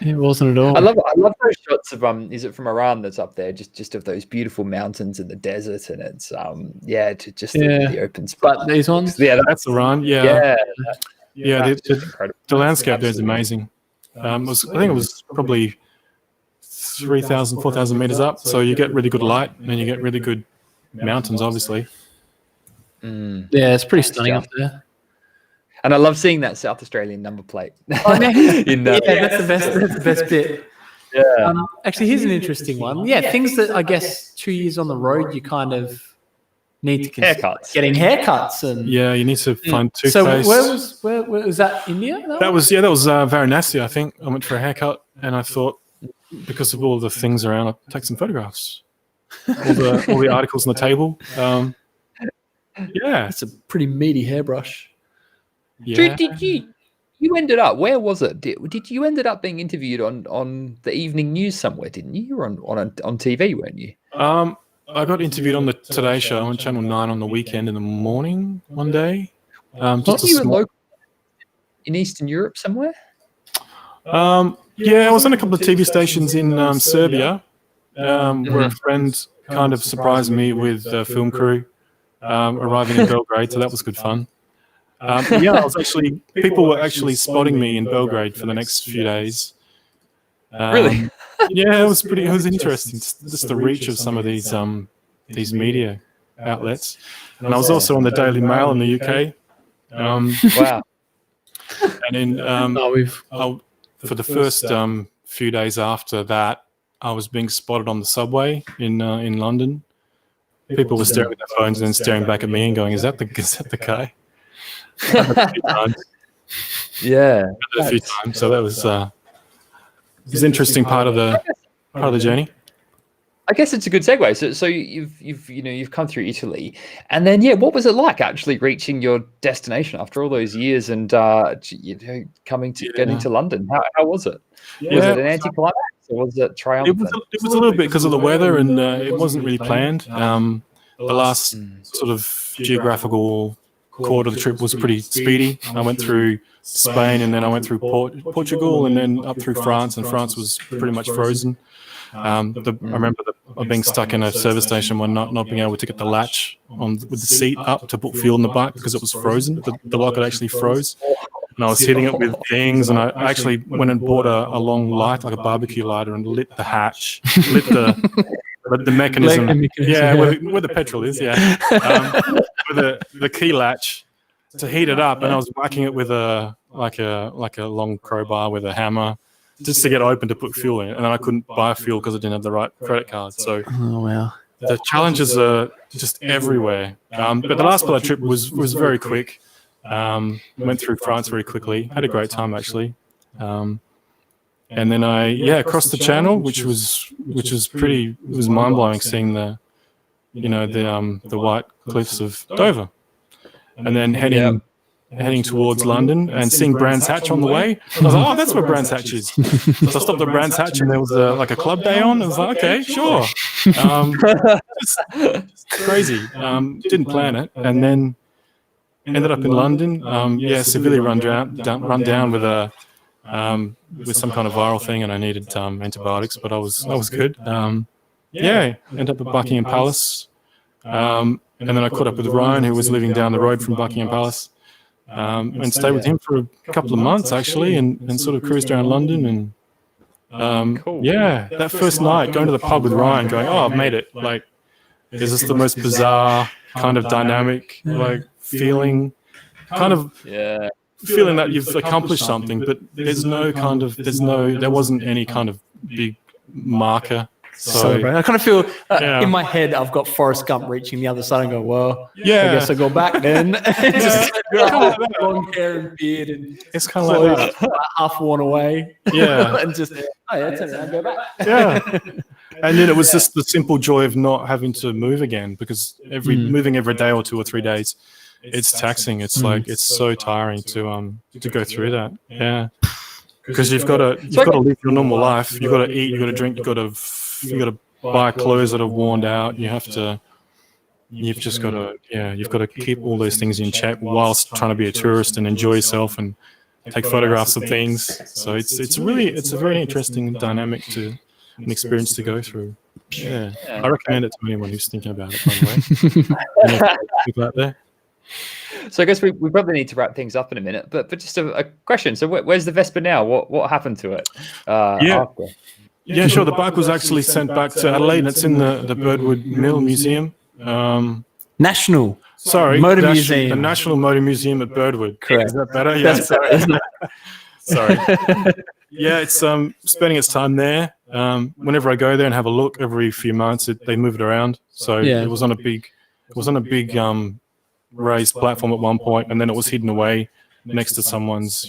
It wasn't at all. I love those shots of is it from Iran that's up there, just of those beautiful mountains in the desert, and it's the open space. But these ones, that's Iran. The landscape there is amazing. I think it was probably 3,000, 4,000 meters up, so you get really good light and you get really good mountains, obviously. Yeah, it's pretty stunning up there. And I love seeing that South Australian number plate. That's the best bit. Yeah. Actually, here's an interesting one. Yeah, things that I guess 2 years on the road, you kind of need to consider. Haircuts. Getting haircuts and you need to find toothpaste. So where was that? India? That was Varanasi. I think I went for a haircut, and I thought because of all the things around, I'd take some photographs. All the articles on the table. It's a pretty meaty hairbrush. Yeah. Did you ended up, where was it? Did you ended up being interviewed on the evening news somewhere, didn't you? You were on TV, weren't you? I got interviewed on the Today Show on Channel 9 on the weekend in the morning one day. Weren't you local in Eastern Europe somewhere? I was on a couple of TV stations in Serbia where a friend kind of surprised me with a film crew arriving in Belgrade, so that was good fun. People were actually spotting me in Belgrade for the next few days. Really? It was interesting. Just the reach of some of these media outlets. And I was also on the Daily Mail in the UK. Wow. And then for the first few days after that, I was being spotted on the subway in London. People were staring at their phones and then staring back at me and going, "Is that the guy?" A few times. Yeah, a few times. So that was an interesting part of the journey. I guess it's a good segue. So you've come through Italy, and then what was it like actually reaching your destination after all those years and getting to London? How was it? Was it an anticlimax or was it triumphant? It was a little bit because of the weather, and it wasn't really planned. The last sort of geographical quarter of the trip was pretty speedy. I went through Spain, and then I went through Portugal, and then up through France, and France was pretty much frozen. I remember being stuck in a service station one night, not being able to get the latch with the seat up to put fuel in the bike because it was frozen. The lock had actually froze. And I was hitting it with things, and I actually went and bought a long light, like a barbecue lighter, and lit the hatch, lit the mechanism. Where the petrol is, with the key latch to heat it up, and I was whacking it with a long crowbar with a hammer just to get open to put fuel in it, and then I couldn't buy fuel because I didn't have the right credit card. So the challenges are just everywhere. But the last part of the trip was very quick. Went through France very quickly. Had a great time actually. And then I crossed the Channel, which was mind blowing seeing the white cliffs of Dover, and then heading towards London and seeing Brands Hatch on the way. I was like, that's where Brands Hatch is. So I stopped at Brands Hatch and there was a club day on. I was like, okay, sure. Just crazy. Didn't plan it, and then ended up in London. Severely run down with some kind of viral thing, and I needed antibiotics, but I was good. Ended up at Buckingham Palace, and then I caught up with Ryan, who was living down the road from Buckingham Palace, and stayed with him for a couple of months actually, and sort of cruised around London. And cool. That first night going to the pub with Ryan, going, "Oh, I've made it!" Like, is this the most bizarre kind of dynamic, like feeling, feeling that you've accomplished something, but there wasn't any kind of big marker. So I kind of feel in my head I've got Forrest Gump reaching the other side and go, well, I guess I go back then. Just long hair and beard and it's kind of like that. Half worn away. And just turn around, go back. And then it was just the simple joy of not having to move again, because moving every day or 2 or 3 days, it's taxing. It's like it's so tiring to go through that. Yeah, because you've got to live your normal life. You've got to eat. You've got to drink. You've got to buy clothes that are worn out. You have to you've just got to keep all those things in check whilst trying to be a tourist and enjoy yourself and take photographs of things. So it's a very interesting dynamic an experience to go through. Yeah, I recommend it to anyone who's thinking about it, by the way. People out there. So I guess we probably need to wrap things up in a minute, but just a question. So where's the Vespa now? What happened to it? After? Yeah, sure. The bike was actually sent back to Adelaide, and it's in the Birdwood Milne Museum. National Motor Museum. The National Motor Museum at Birdwood. Correct. Is that better? Yeah. That's better, isn't it? Sorry. Yeah, it's spending its time there. Whenever I go there and have a look every few months, they move it around. So it was on a big raised platform at one point, and then it was hidden away next to someone's,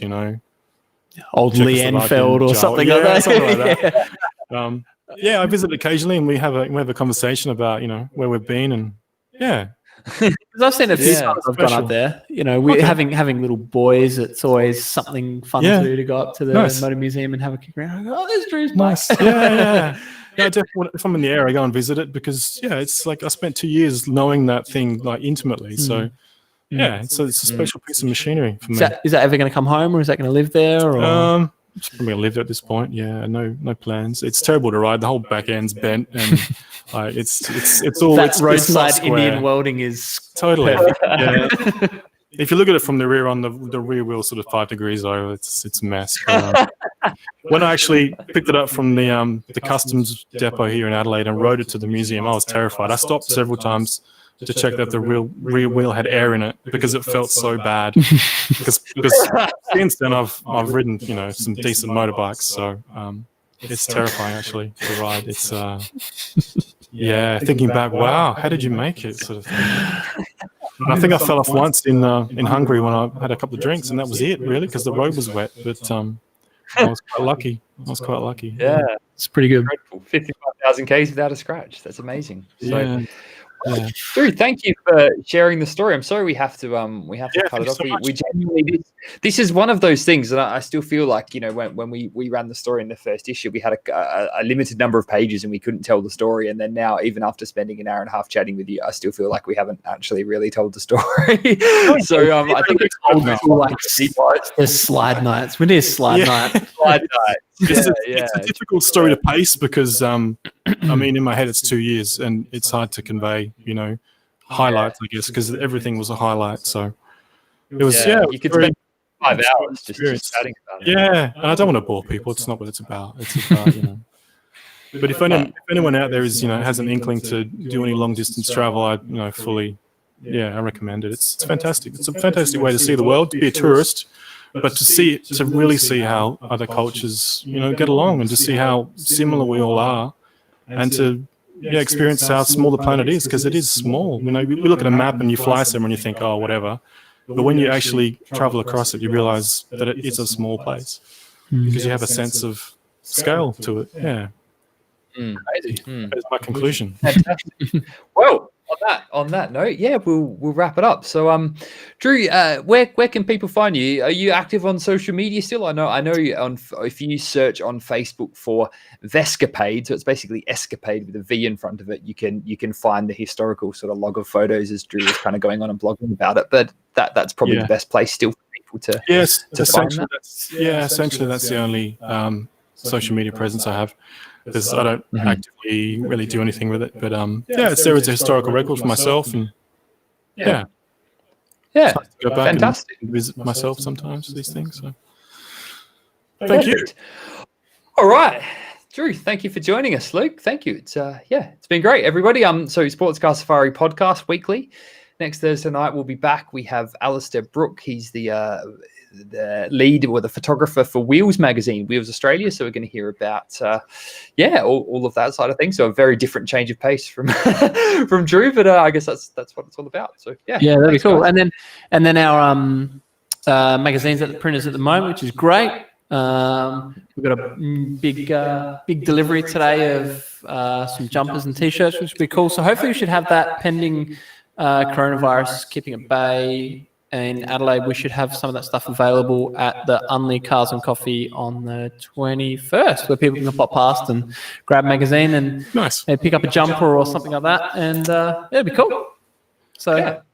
old Leanfeld or something like that. Something like that. Yeah, I visit occasionally, and we have a conversation about where we've been, and because I've seen a few times I've gone up there. We're having little boys. It's always something fun to do to go up to the Motor Museum and have a kick around. Oh, there's Drew's nice. Yeah. Yeah, definitely. If I'm in the area, I go and visit it because it's like I spent 2 years knowing that thing like intimately. So it's a special piece of machinery for me. Is that ever going to come home, or is that going to live there? Or? I'm probably going to live there at this point. Yeah, no plans. It's terrible to ride. The whole back end's bent, and it's all that roadside Indian welding is totally. Yeah. If you look at it from the rear, on the rear wheel, sort of 5 degrees over, it's a mess. When I actually picked it up from the customs depot here in Adelaide and rode it to the museum, I was terrified. I stopped several times to check that the rear wheel had air in it because it felt so bad. because since then I've ridden some decent motorbikes, so it's terrifying actually to ride. It's thinking back, wow, how did you make it, sort of thing. And I think I fell off once in Hungary when I had a couple of drinks, and that was it really, because the road was wet. But I was quite lucky. Yeah, it's pretty good. 55,000 Ks without a scratch. That's amazing. So, Yeah. Drew, thank you for sharing the story. I'm sorry we have to cut it off. We genuinely, this is one of those things, and I still feel like when we ran the story in the first issue, we had a limited number of pages and we couldn't tell the story. And then now, even after spending an hour and a half chatting with you, I still feel like we haven't actually really told the story. So I think it's old school, like there's slide nights. We need slide night. Slide night. It's a difficult story to pace because in my head it's 2 years and it's hard to convey highlights, I guess, because everything was a highlight. So it was you could spend 5 hours just chatting about it. Yeah, and I don't want to bore people. It's not what it's about. It's about But if anyone out there has an inkling to do any long distance travel, I I recommend it. It's fantastic. It's a fantastic way to see the world, to be a tourist. But to really see how other cultures, get along, and to see how similar we all are, and to experience how small the planet is, because it is small. We look at a map and you fly somewhere and you think, oh, whatever. But when you actually travel across it, you realize that it is a small place because you have a sense of scale to it. Yeah. That's my conclusion. Well, on that note, we'll wrap it up. So, Drew, where can people find you? Are you active on social media still? I know if you search on Facebook for Vescapade, so it's basically escapade with a V in front of it, you can find the historical sort of log of photos as Drew is kind of going on and blogging about it. But that's probably the best place still for people to find that. Essentially that's the only social media presence I have. Because I don't actively really do anything with it, but it's there as a historical record for myself, and go back fantastic. and visit myself sometimes these things. So thank you. All right, Drew, thank you for joining us. Luke, thank you. It's been great, everybody. So Sports Car Safari podcast weekly. Next Thursday night we'll be back. We have Alistair Brooke. He's the lead or the photographer for Wheels magazine, Wheels Australia. So we're going to hear about all of that side of things. So a very different change of pace from from Drew, but I guess that's what it's all about. So that'd be cool. Guys. And then our magazines at the printers at the moment, which is great. We've got a big delivery today of some jumpers and t-shirts, which would be cool. So hopefully we should have that pending coronavirus keeping at bay. In Adelaide, we should have some of that stuff available at the Unley Cars and Coffee on the 21st, where people can pop past and grab a magazine and pick up a jumper or something like that. And it'd be cool. So Yeah.